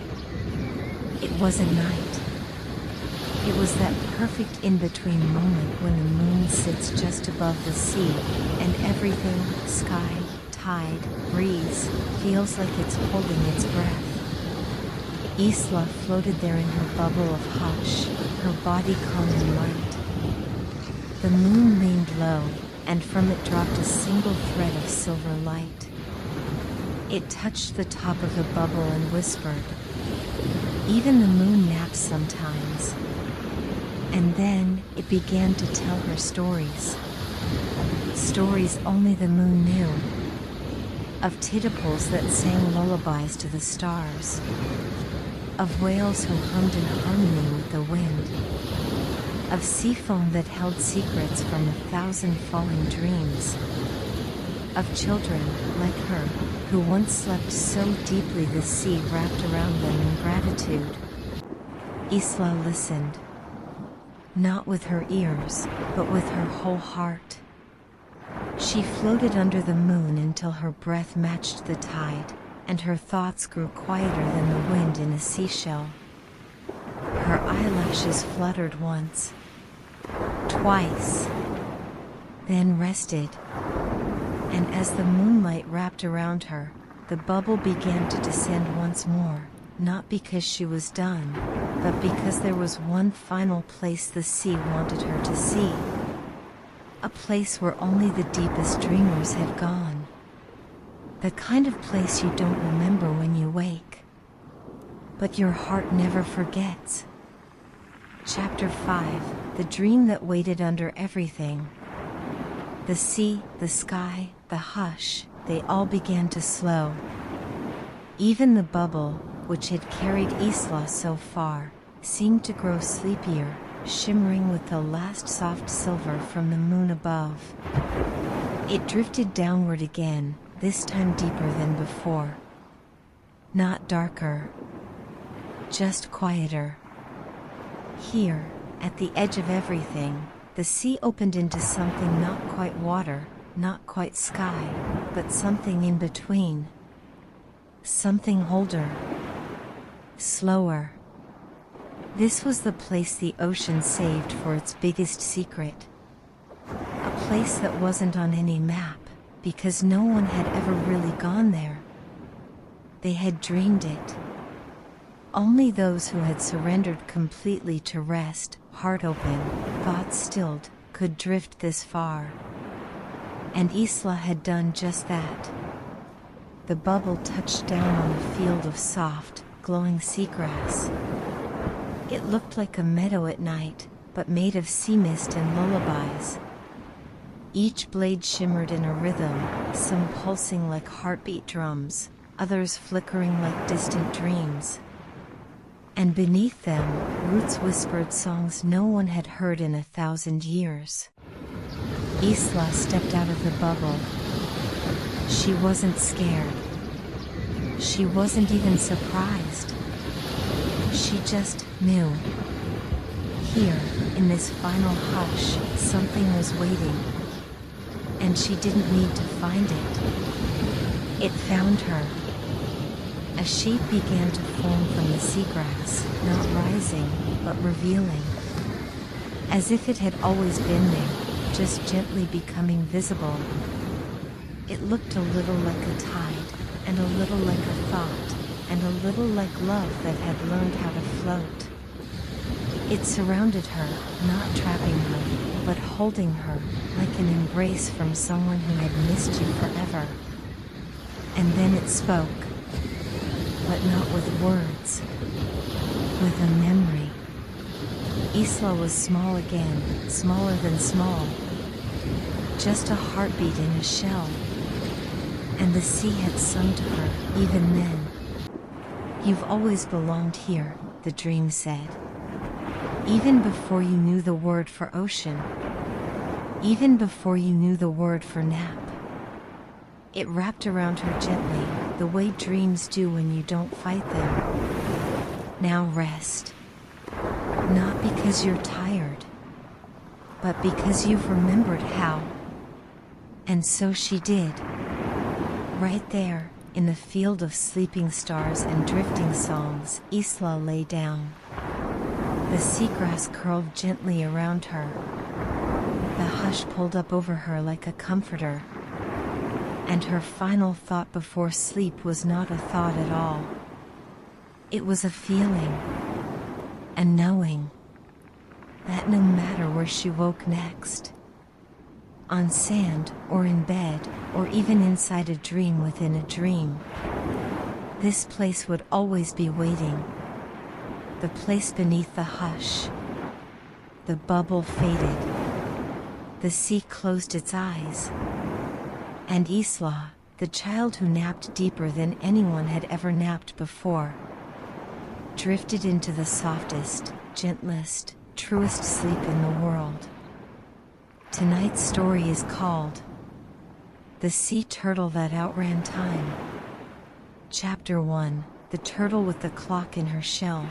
It wasn't night. It was that perfect in-between moment when the moon sits just above the sea, and everything, sky, tide, breeze, feels like it's holding its breath. Isla floated there in her bubble of hush, her body calm and light. The moon leaned low, and from it dropped a single thread of silver light. It touched the top of the bubble and whispered, "Even the moon naps sometimes." And then, it began to tell her stories. Stories only the moon knew. Of tadpoles that sang lullabies to the stars. Of whales who hummed in harmony with the wind. Of sea foam that held secrets from 1,000 falling dreams. Of children, like her, who once slept so deeply the sea wrapped around them in gratitude. Isla listened. not with her ears, but with her whole heart. She floated under the moon until her breath matched the tide, and her thoughts grew quieter than the wind in a seashell. Her eyelashes fluttered once, twice, then rested, and as the moonlight wrapped around her, the bubble began to descend once more, not because she was done, but because there was one final place the sea wanted her to see. A place where only the deepest dreamers had gone. The kind of place you don't remember when you wake, but your heart never forgets. Chapter 5: The Dream That Waited Under Everything. The sea, the sky, the hush, they all began to slow. Even the bubble, which had carried Isla so far, seemed to grow sleepier, shimmering with the last soft silver from the moon above. It drifted downward again, this time deeper than before. Not darker, just quieter. Here, at the edge of everything, the sea opened into something not quite water, not quite sky, but something in between. Something older, slower. This was the place the ocean saved for its biggest secret. A place that wasn't on any map, because no one had ever really gone there. They had dreamed it. Only those who had surrendered completely to rest, heart open, thoughts stilled, could drift this far. And Isla had done just that. The bubble touched down on a field of soft, glowing seagrass. It looked like a meadow at night, but made of sea mist and lullabies. Each blade shimmered in a rhythm, some pulsing like heartbeat drums, others flickering like distant dreams. And beneath them, roots whispered songs no one had heard in 1,000 years. Isla stepped out of the bubble. She wasn't scared. She wasn't even surprised. She just knew. Here, in this final hush, something was waiting. And she didn't need to find it. It found her. A shape began to form from the seagrass, not rising, but revealing. As if it had always been there, just gently becoming visible. It looked a little like a tide, and a little like a thought, and a little like love that had learned how to float. It surrounded her, not trapping her, but holding her, like an embrace from someone who had missed you forever. And then it spoke. But not with words, with a memory. Isla was small again, smaller than small. Just a heartbeat in a shell. And the sea had sung to her, even then. You've always belonged here, the dream said. Even before you knew the word for ocean. Even before you knew the word for nap. It wrapped around her gently, the way dreams do when you don't fight them. Now rest. Not because you're tired, but because you've remembered how. And so she did. Right there, in the field of sleeping stars and drifting songs, Isla lay down. The seagrass curled gently around her. The hush pulled up over her like a comforter. And her final thought before sleep was not a thought at all. It was a feeling, a knowing, that no matter where she woke next, on sand or in bed or even inside a dream within a dream, this place would always be waiting. The place beneath the hush. The bubble faded. The sea closed its eyes. And Isla, the child who napped deeper than anyone had ever napped before, drifted into the softest, gentlest, truest sleep in the world. Tonight's story is called The Sea Turtle That Outran Time. Chapter 1: The Turtle with the Clock in Her Shell.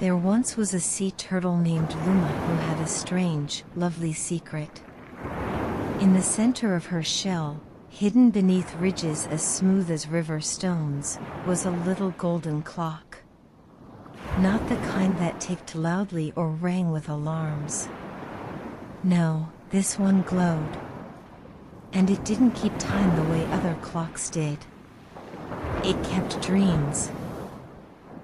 There once was a sea turtle named Luma who had a strange, lovely secret. In the center of her shell, hidden beneath ridges as smooth as river stones, was a little golden clock. Not the kind that ticked loudly or rang with alarms. No, this one glowed. And it didn't keep time the way other clocks did. It kept dreams.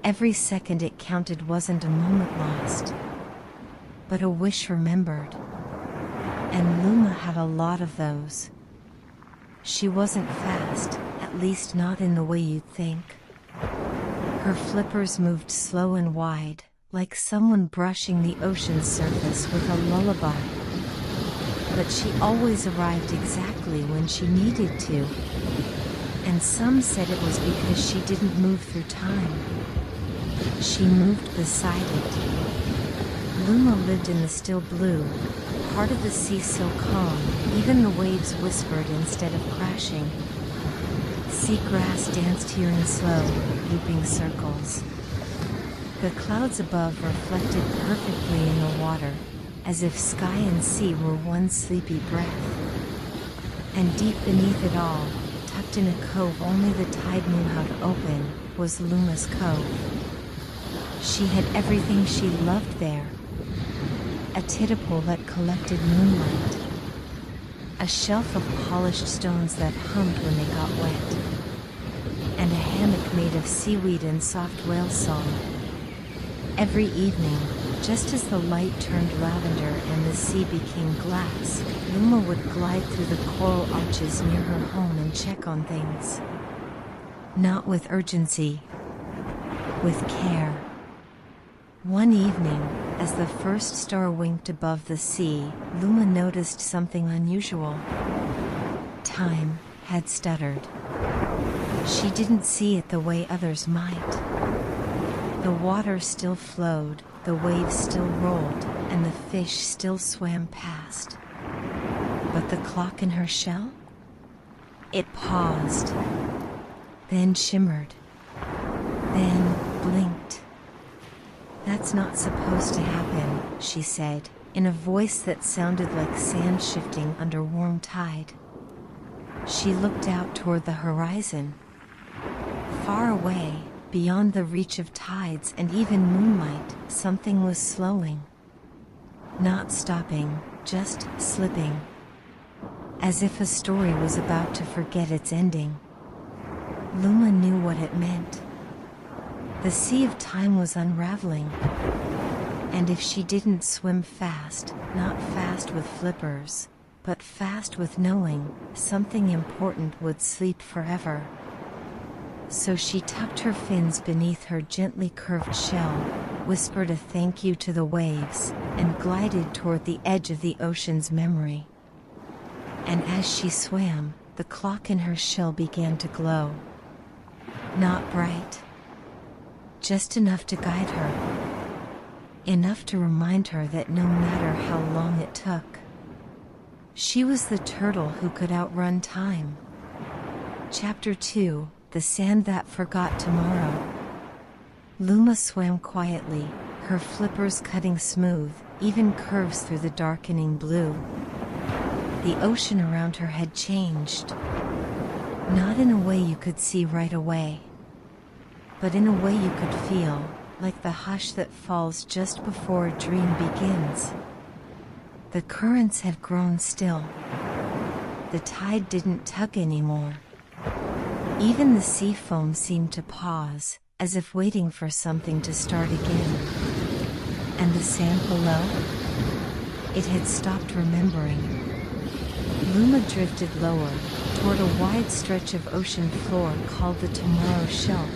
Every second it counted wasn't a moment lost, but a wish remembered. And Luma had a lot of those. She wasn't fast, at least not in the way you'd think. Her flippers moved slow and wide, like someone brushing the ocean's surface with a lullaby. But she always arrived exactly when she needed to. And some said it was because she didn't move through time. She moved beside it. Luma lived in the still blue, part of the sea so calm, even the waves whispered instead of crashing. Seagrass danced here in slow, looping circles. The clouds above reflected perfectly in the water, as if sky and sea were one sleepy breath. And deep beneath it all, tucked in a cove only the tide knew how to open, was Luma's Cove. She had everything she loved there. A titipole that collected moonlight. A shelf of polished stones that hummed when they got wet. And a hammock made of seaweed and soft whale song. Every evening, just as the light turned lavender and the sea became glass, Luma would glide through the coral arches near her home and check on things. Not with urgency, with care. One evening, as the first star winked above the sea, Luma noticed something unusual. Time had stuttered. She didn't see it the way others might. The water still flowed, the waves still rolled, and the fish still swam past. But the clock in her shell? It paused, then shimmered, then blinked. "That's not supposed to happen," she said, in a voice that sounded like sand shifting under warm tide. She looked out toward the horizon. Far away, beyond the reach of tides and even moonlight, something was slowing. Not stopping, just slipping. As if a story was about to forget its ending. Luma knew what it meant. The sea of time was unraveling. And if she didn't swim fast, not fast with flippers, but fast with knowing, something important would sleep forever. So she tucked her fins beneath her gently curved shell, whispered a thank you to the waves, and glided toward the edge of the ocean's memory. And as she swam, the clock in her shell began to glow. Not bright. Just enough to guide her. Enough to remind her that no matter how long it took, she was the turtle who could outrun time. Chapter 2, The Sand That Forgot Tomorrow. Luma swam quietly, her flippers cutting smooth, even curves through the darkening blue. The ocean around her had changed. Not in a way you could see right away, but in a way you could feel, like the hush that falls just before a dream begins. The currents had grown still. The tide didn't tug anymore. Even the sea foam seemed to pause, as if waiting for something to start again. And the sand below? It had stopped remembering. Luma drifted lower, toward a wide stretch of ocean floor called the Tomorrow Shelf,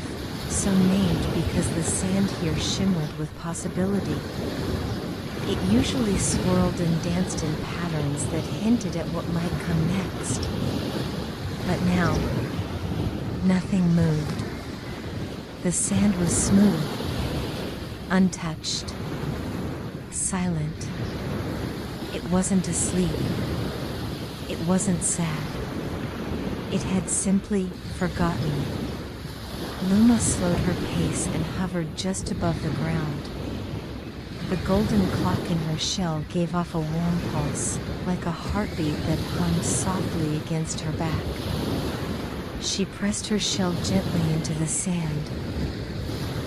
so named because the sand here shimmered with possibility. It usually swirled and danced in patterns that hinted at what might come next. But now, nothing moved. The sand was smooth, untouched, silent. It wasn't asleep. It wasn't sad. It had simply forgotten. Luma slowed her pace and hovered just above the ground, The golden clock in her shell gave off a warm pulse, like a heartbeat that hummed softly against her back. She pressed her shell gently into the sand,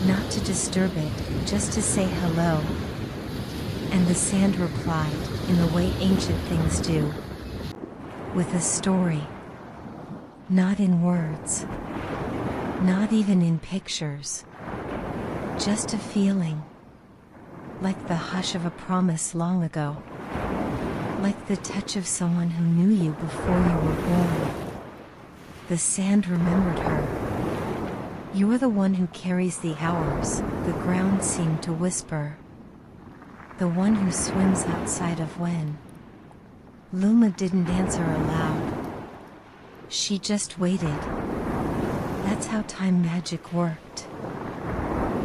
not to disturb it, just to say hello. And the sand replied, in the way ancient things do, with a story. Not in words, not even in pictures, just a feeling. Like the hush of a promise long ago. Like the touch of someone who knew you before you were born. The sand remembered her. You're the one who carries the hours, the ground seemed to whisper. The one who swims outside of when. Luma didn't answer aloud. She just waited. That's how time magic worked.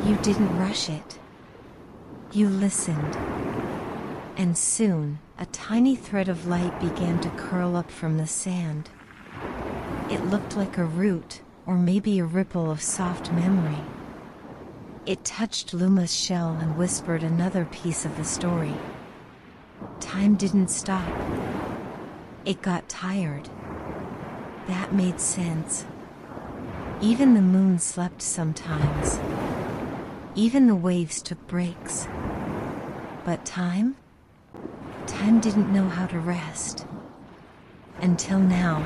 You didn't rush it. You listened. And soon, a tiny thread of light began to curl up from the sand. It looked like a root, or maybe a ripple of soft memory. It touched Luma's shell and whispered another piece of the story. Time didn't stop. It got tired. That made sense. Even the moon slept sometimes. Even the waves took breaks. But time? Time didn't know how to rest. Until now.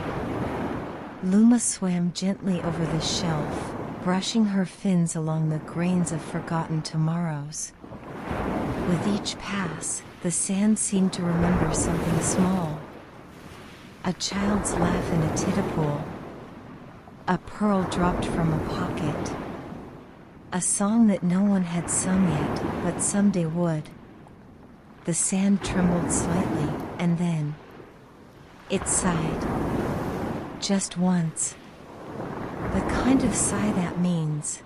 Luma swam gently over the shelf, brushing her fins along the grains of forgotten tomorrows. With each pass, the sand seemed to remember something small. A child's laugh in a tidal. A pearl dropped from a pocket. A song that no one had sung yet, but someday would. The sand trembled slightly, and then it sighed. Just once. The kind of sigh that means,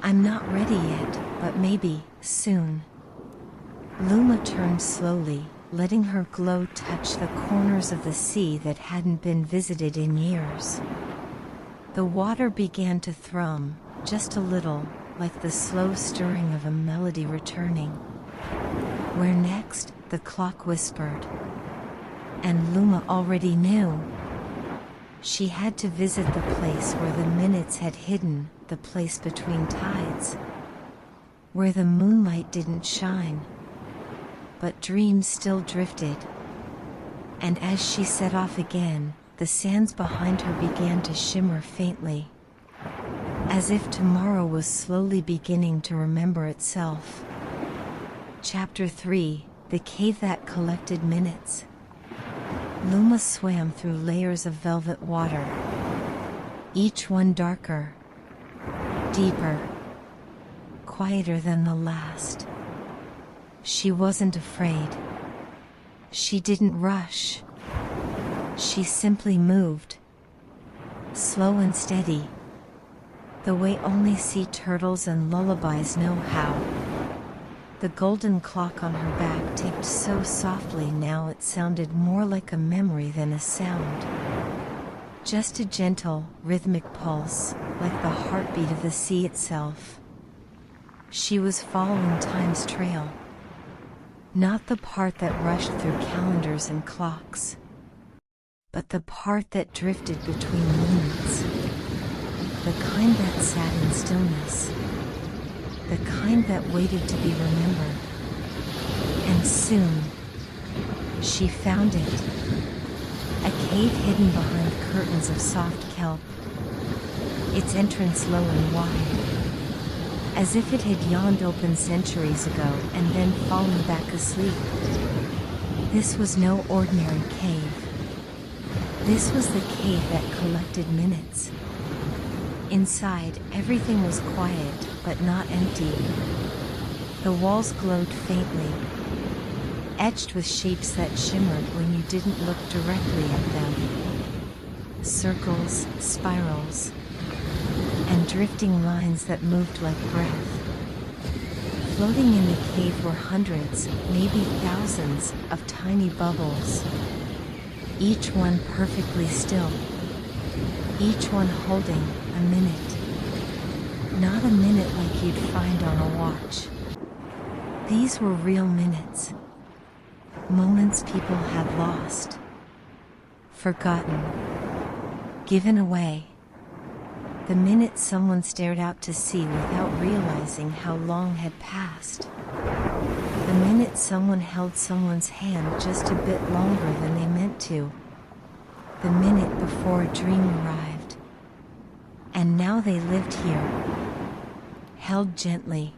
I'm not ready yet, but maybe, soon. Luma turned slowly, letting her glow touch the corners of the sea that hadn't been visited in years. The water began to thrum, just a little, like the slow stirring of a melody returning. Where next? The clock whispered. And Luma already knew. She had to visit the place where the minutes had hidden, the place between tides. Where the moonlight didn't shine. But dreams still drifted. And as she set off again, the sands behind her began to shimmer faintly. As if tomorrow was slowly beginning to remember itself. Chapter 3, The Cave That Collected Minutes. Luma swam through layers of velvet water. Each one darker, deeper, quieter than the last. She wasn't afraid. She didn't rush. She simply moved. Slow and steady. The way only sea turtles and lullabies know how. The golden clock on her back ticked so softly now it sounded more like a memory than a sound. Just a gentle, rhythmic pulse, like the heartbeat of the sea itself. She was following time's trail. Not the part that rushed through calendars and clocks, but the part that drifted between moments. The kind that sat in stillness. The kind that waited to be remembered. And soon, she found it. A cave hidden behind curtains of soft kelp. Its entrance low and wide. As if it had yawned open centuries ago and then fallen back asleep. This was no ordinary cave. This was the cave that collected minutes. Inside, everything was quiet, but not empty. The walls glowed faintly, etched with shapes that shimmered when you didn't look directly at them. Circles, spirals, and drifting lines that moved like breath. Floating in the cave were hundreds, maybe thousands, of tiny bubbles. Each one perfectly still. Each one holding a minute. Not a minute like you'd find on a watch. These were real minutes. Moments people had lost, forgotten, given away. The minute someone stared out to sea without realizing how long had passed. The minute someone held someone's hand just a bit longer than they meant to. The minute before a dream arrived. And now they lived here, held gently,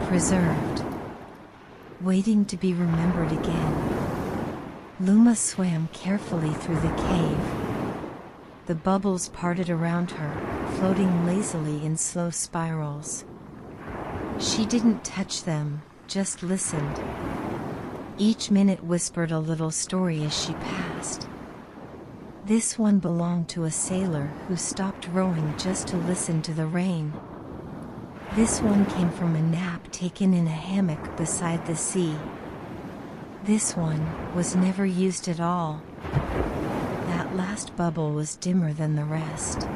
preserved, waiting to be remembered again. Luma swam carefully through the cave. The bubbles parted around her, floating lazily in slow spirals. She didn't touch them, just listened. Each minute whispered a little story as she passed. This one belonged to a sailor who stopped rowing just to listen to the rain. This one came from a nap taken in a hammock beside the sea. This one was never used at all. That last bubble was dimmer than the rest.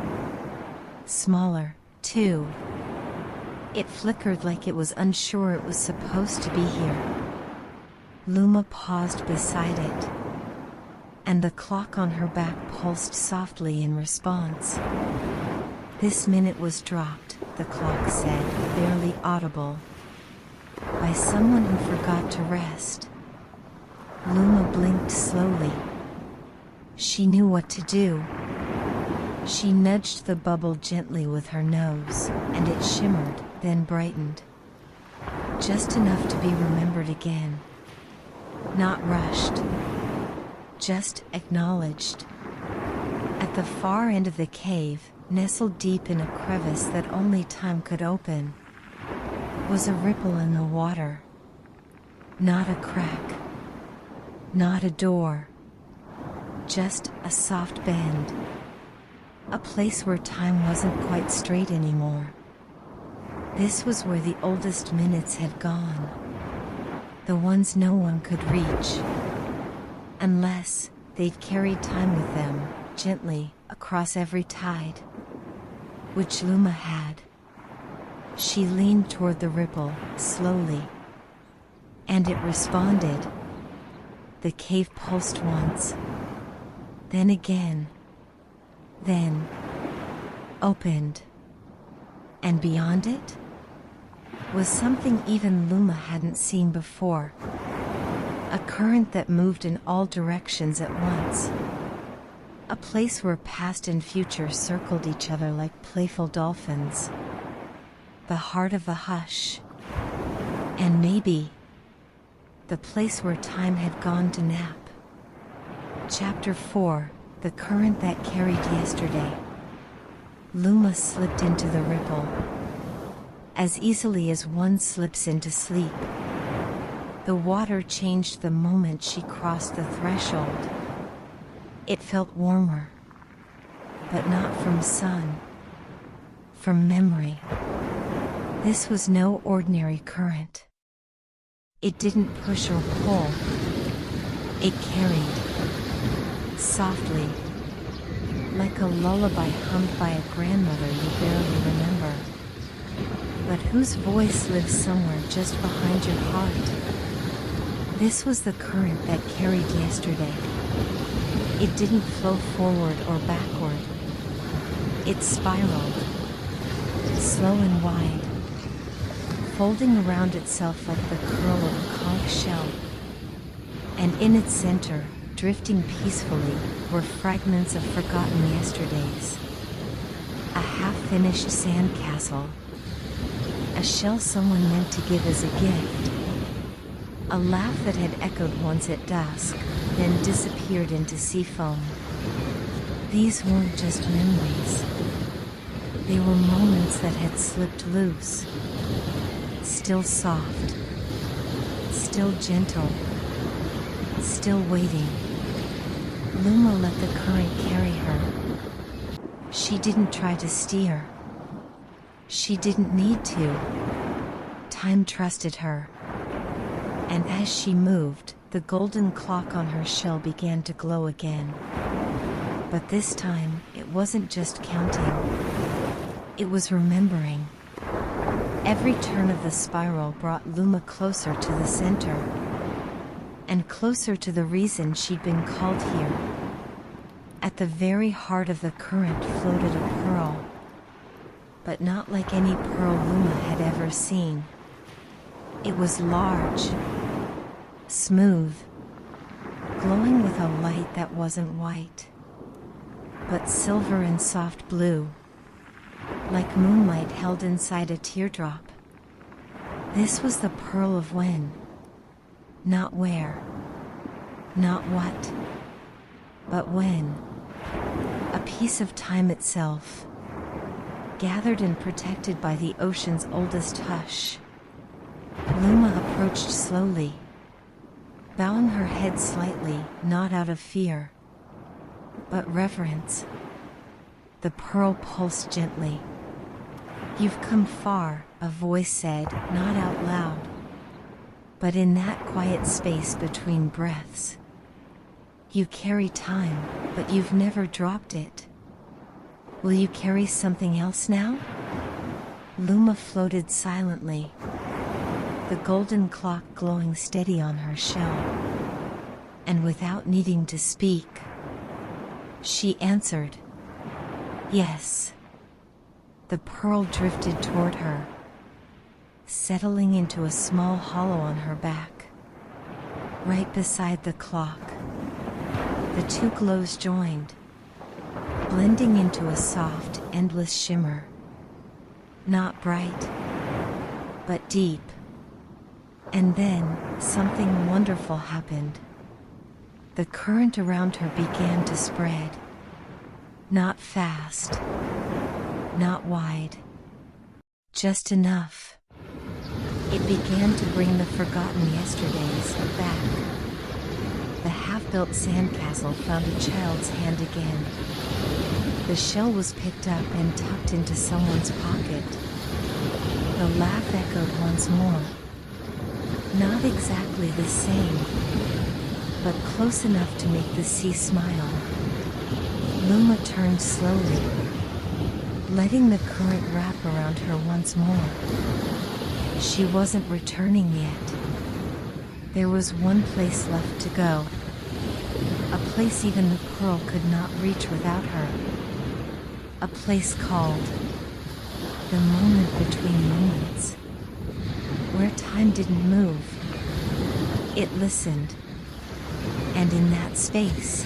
Smaller, too. It flickered like it was unsure it was supposed to be here. Luma paused beside it, and the clock on her back pulsed softly in response. This minute was dropped, the clock said, barely audible, by someone who forgot to rest. Luma blinked slowly. She knew what to do. She nudged the bubble gently with her nose, and it shimmered, then brightened. Just enough to be remembered again. Not rushed. Just acknowledged. At the far end of the cave, nestled deep in a crevice that only time could open, was a ripple in the water. Not a crack. Not a door. Just a soft bend. A place where time wasn't quite straight anymore. This was where the oldest minutes had gone. The ones no one could reach. Unless they'd carried time with them, gently, across every tide. Which Luma had. She leaned toward the ripple, slowly. And it responded. The cave pulsed once. Then again. Then opened. And beyond it was something even Luma hadn't seen before. A current that moved in all directions at once. A place where past and future circled each other like playful dolphins. The heart of the hush. And maybe the place where time had gone to nap. Chapter 4, The Current That Carried Yesterday. Luma slipped into the ripple. As easily as one slips into sleep. The water changed the moment she crossed the threshold. It felt warmer. But not from sun. From memory. This was no ordinary current. It didn't push or pull. It carried. Softly. Like a lullaby hummed by a grandmother you barely remember. But whose voice lives somewhere just behind your heart. This was the current that carried yesterday. It didn't flow forward or backward. It spiraled. Slow and wide. Folding around itself like the curl of a conch shell. And in its center, drifting peacefully, were fragments of forgotten yesterdays. A half-finished sandcastle. A shell someone meant to give as a gift. A laugh that had echoed once at dusk, then disappeared into sea foam. These weren't just memories. They were moments that had slipped loose. Still soft. Still gentle. Still waiting. Luma let the current carry her. She didn't try to steer. She didn't need to. Time trusted her. And as she moved, the golden clock on her shell began to glow again. But this time, it wasn't just counting. It was remembering. Every turn of the spiral brought Luma closer to the center, and closer to the reason she'd been called here. At the very heart of the current floated a pearl, but not like any pearl Luma had ever seen. It was large, smooth, glowing with a light that wasn't white, but silver and soft blue, like moonlight held inside a teardrop. This was the pearl of when, not where, not what, but when. A piece of time itself, gathered and protected by the ocean's oldest hush. Luma approached slowly, bowing her head slightly, not out of fear, but reverence. The pearl pulsed gently. "You've come far," a voice said, not out loud, but in that quiet space between breaths. "You carry time, but you've never dropped it. Will you carry something else now?" Luma floated silently, the golden clock glowing steady on her shell. And without needing to speak, she answered, "Yes." The pearl drifted toward her, settling into a small hollow on her back, right beside the clock. The two glows joined, blending into a soft, endless shimmer. Not bright, but deep. And then, something wonderful happened. The current around her began to spread. Not fast, not wide, just enough. It began to bring the forgotten yesterdays back. The half-built sandcastle found a child's hand again. The shell was picked up and tucked into someone's pocket. The laugh echoed once more. Not exactly the same, but close enough to make the sea smile. Luma turned slowly, letting the current wrap around her once more. She wasn't returning yet. There was one place left to go. A place even the pearl could not reach without her. A place called the moment between moments, where time didn't move. It listened. And in that space,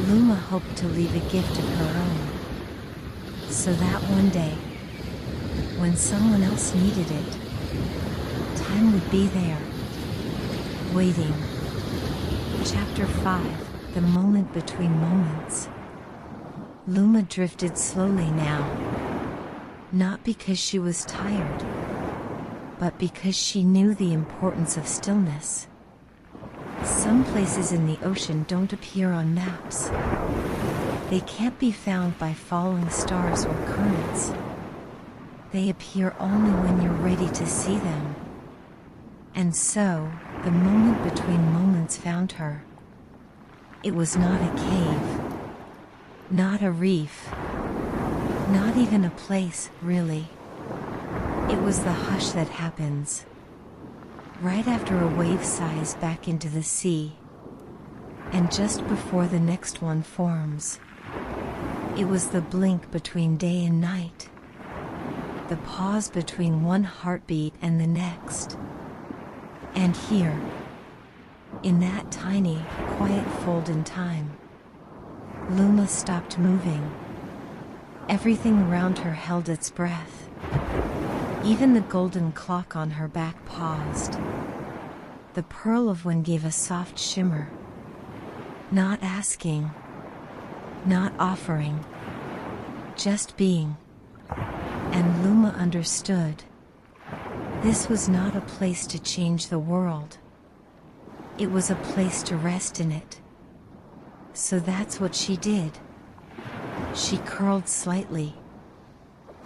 Luma hoped to leave a gift of her own. So that one day, when someone else needed it, time would be there, waiting. Chapter 5, The Moment Between Moments. Luma drifted slowly now, not because she was tired, but because she knew the importance of stillness. Some places in the ocean don't appear on maps. They can't be found by following stars or currents. They appear only when you're ready to see them. And so, the moment between moments found her. It was not a cave, not a reef, not even a place, really. It was the hush that happens right after a wave sighs back into the sea, and just before the next one forms. It was the blink between day and night, the pause between one heartbeat and the next. And here, in that tiny, quiet fold in time, Luma stopped moving. Everything around her held its breath. Even the golden clock on her back paused. The pearl of wind gave a soft shimmer. Not asking, not offering, just being. And Luma understood. This was not a place to change the world. It was a place to rest in it. So that's what she did. She curled slightly,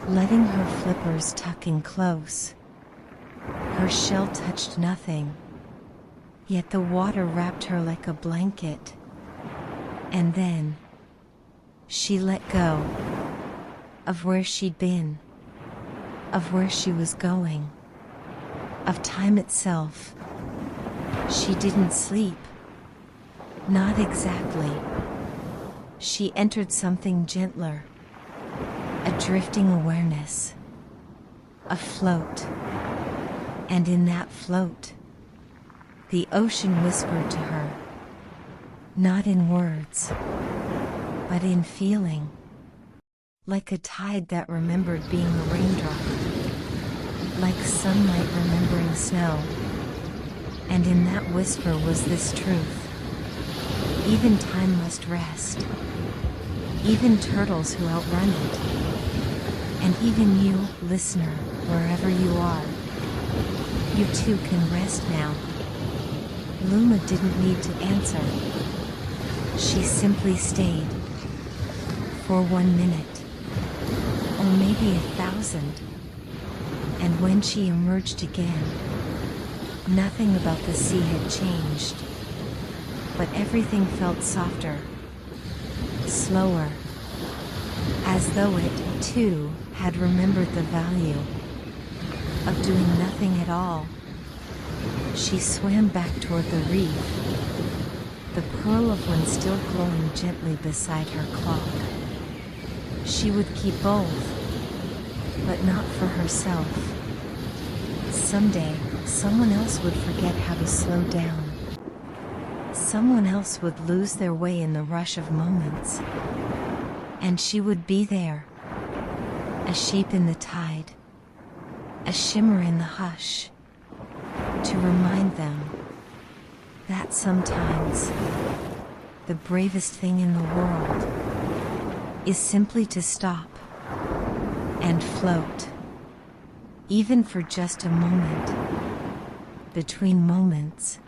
letting her flippers tuck in close. Her shell touched nothing, yet the water wrapped her like a blanket. And then, she let go of where she'd been. of where she was going, of time itself. She didn't sleep. Not exactly. She entered something gentler, a drifting awareness, a float. And in that float, the ocean whispered to her, not in words, but in feeling, like a tide that remembered being a raindrop, like sunlight remembering snow. And in that whisper was this truth: even time must rest, even turtles who outrun it, and even you, listener, wherever you are, you too can rest now. Luma didn't need to answer. She simply stayed. For 1 minute. Or maybe 1,000. And when she emerged again, nothing about the sea had changed. But everything felt softer, slower, as though it, too, had remembered the value of doing nothing at all. She swam back toward the reef, the pearl of wind still glowing gently beside her clock. She would keep both, but not for herself. Someday, someone else would forget how to slow down. Someone else would lose their way in the rush of moments. And she would be there, a shape in the tide, a shimmer in the hush, to remind them that sometimes the bravest thing in the world is simply to stop and float, even for just a moment, between moments.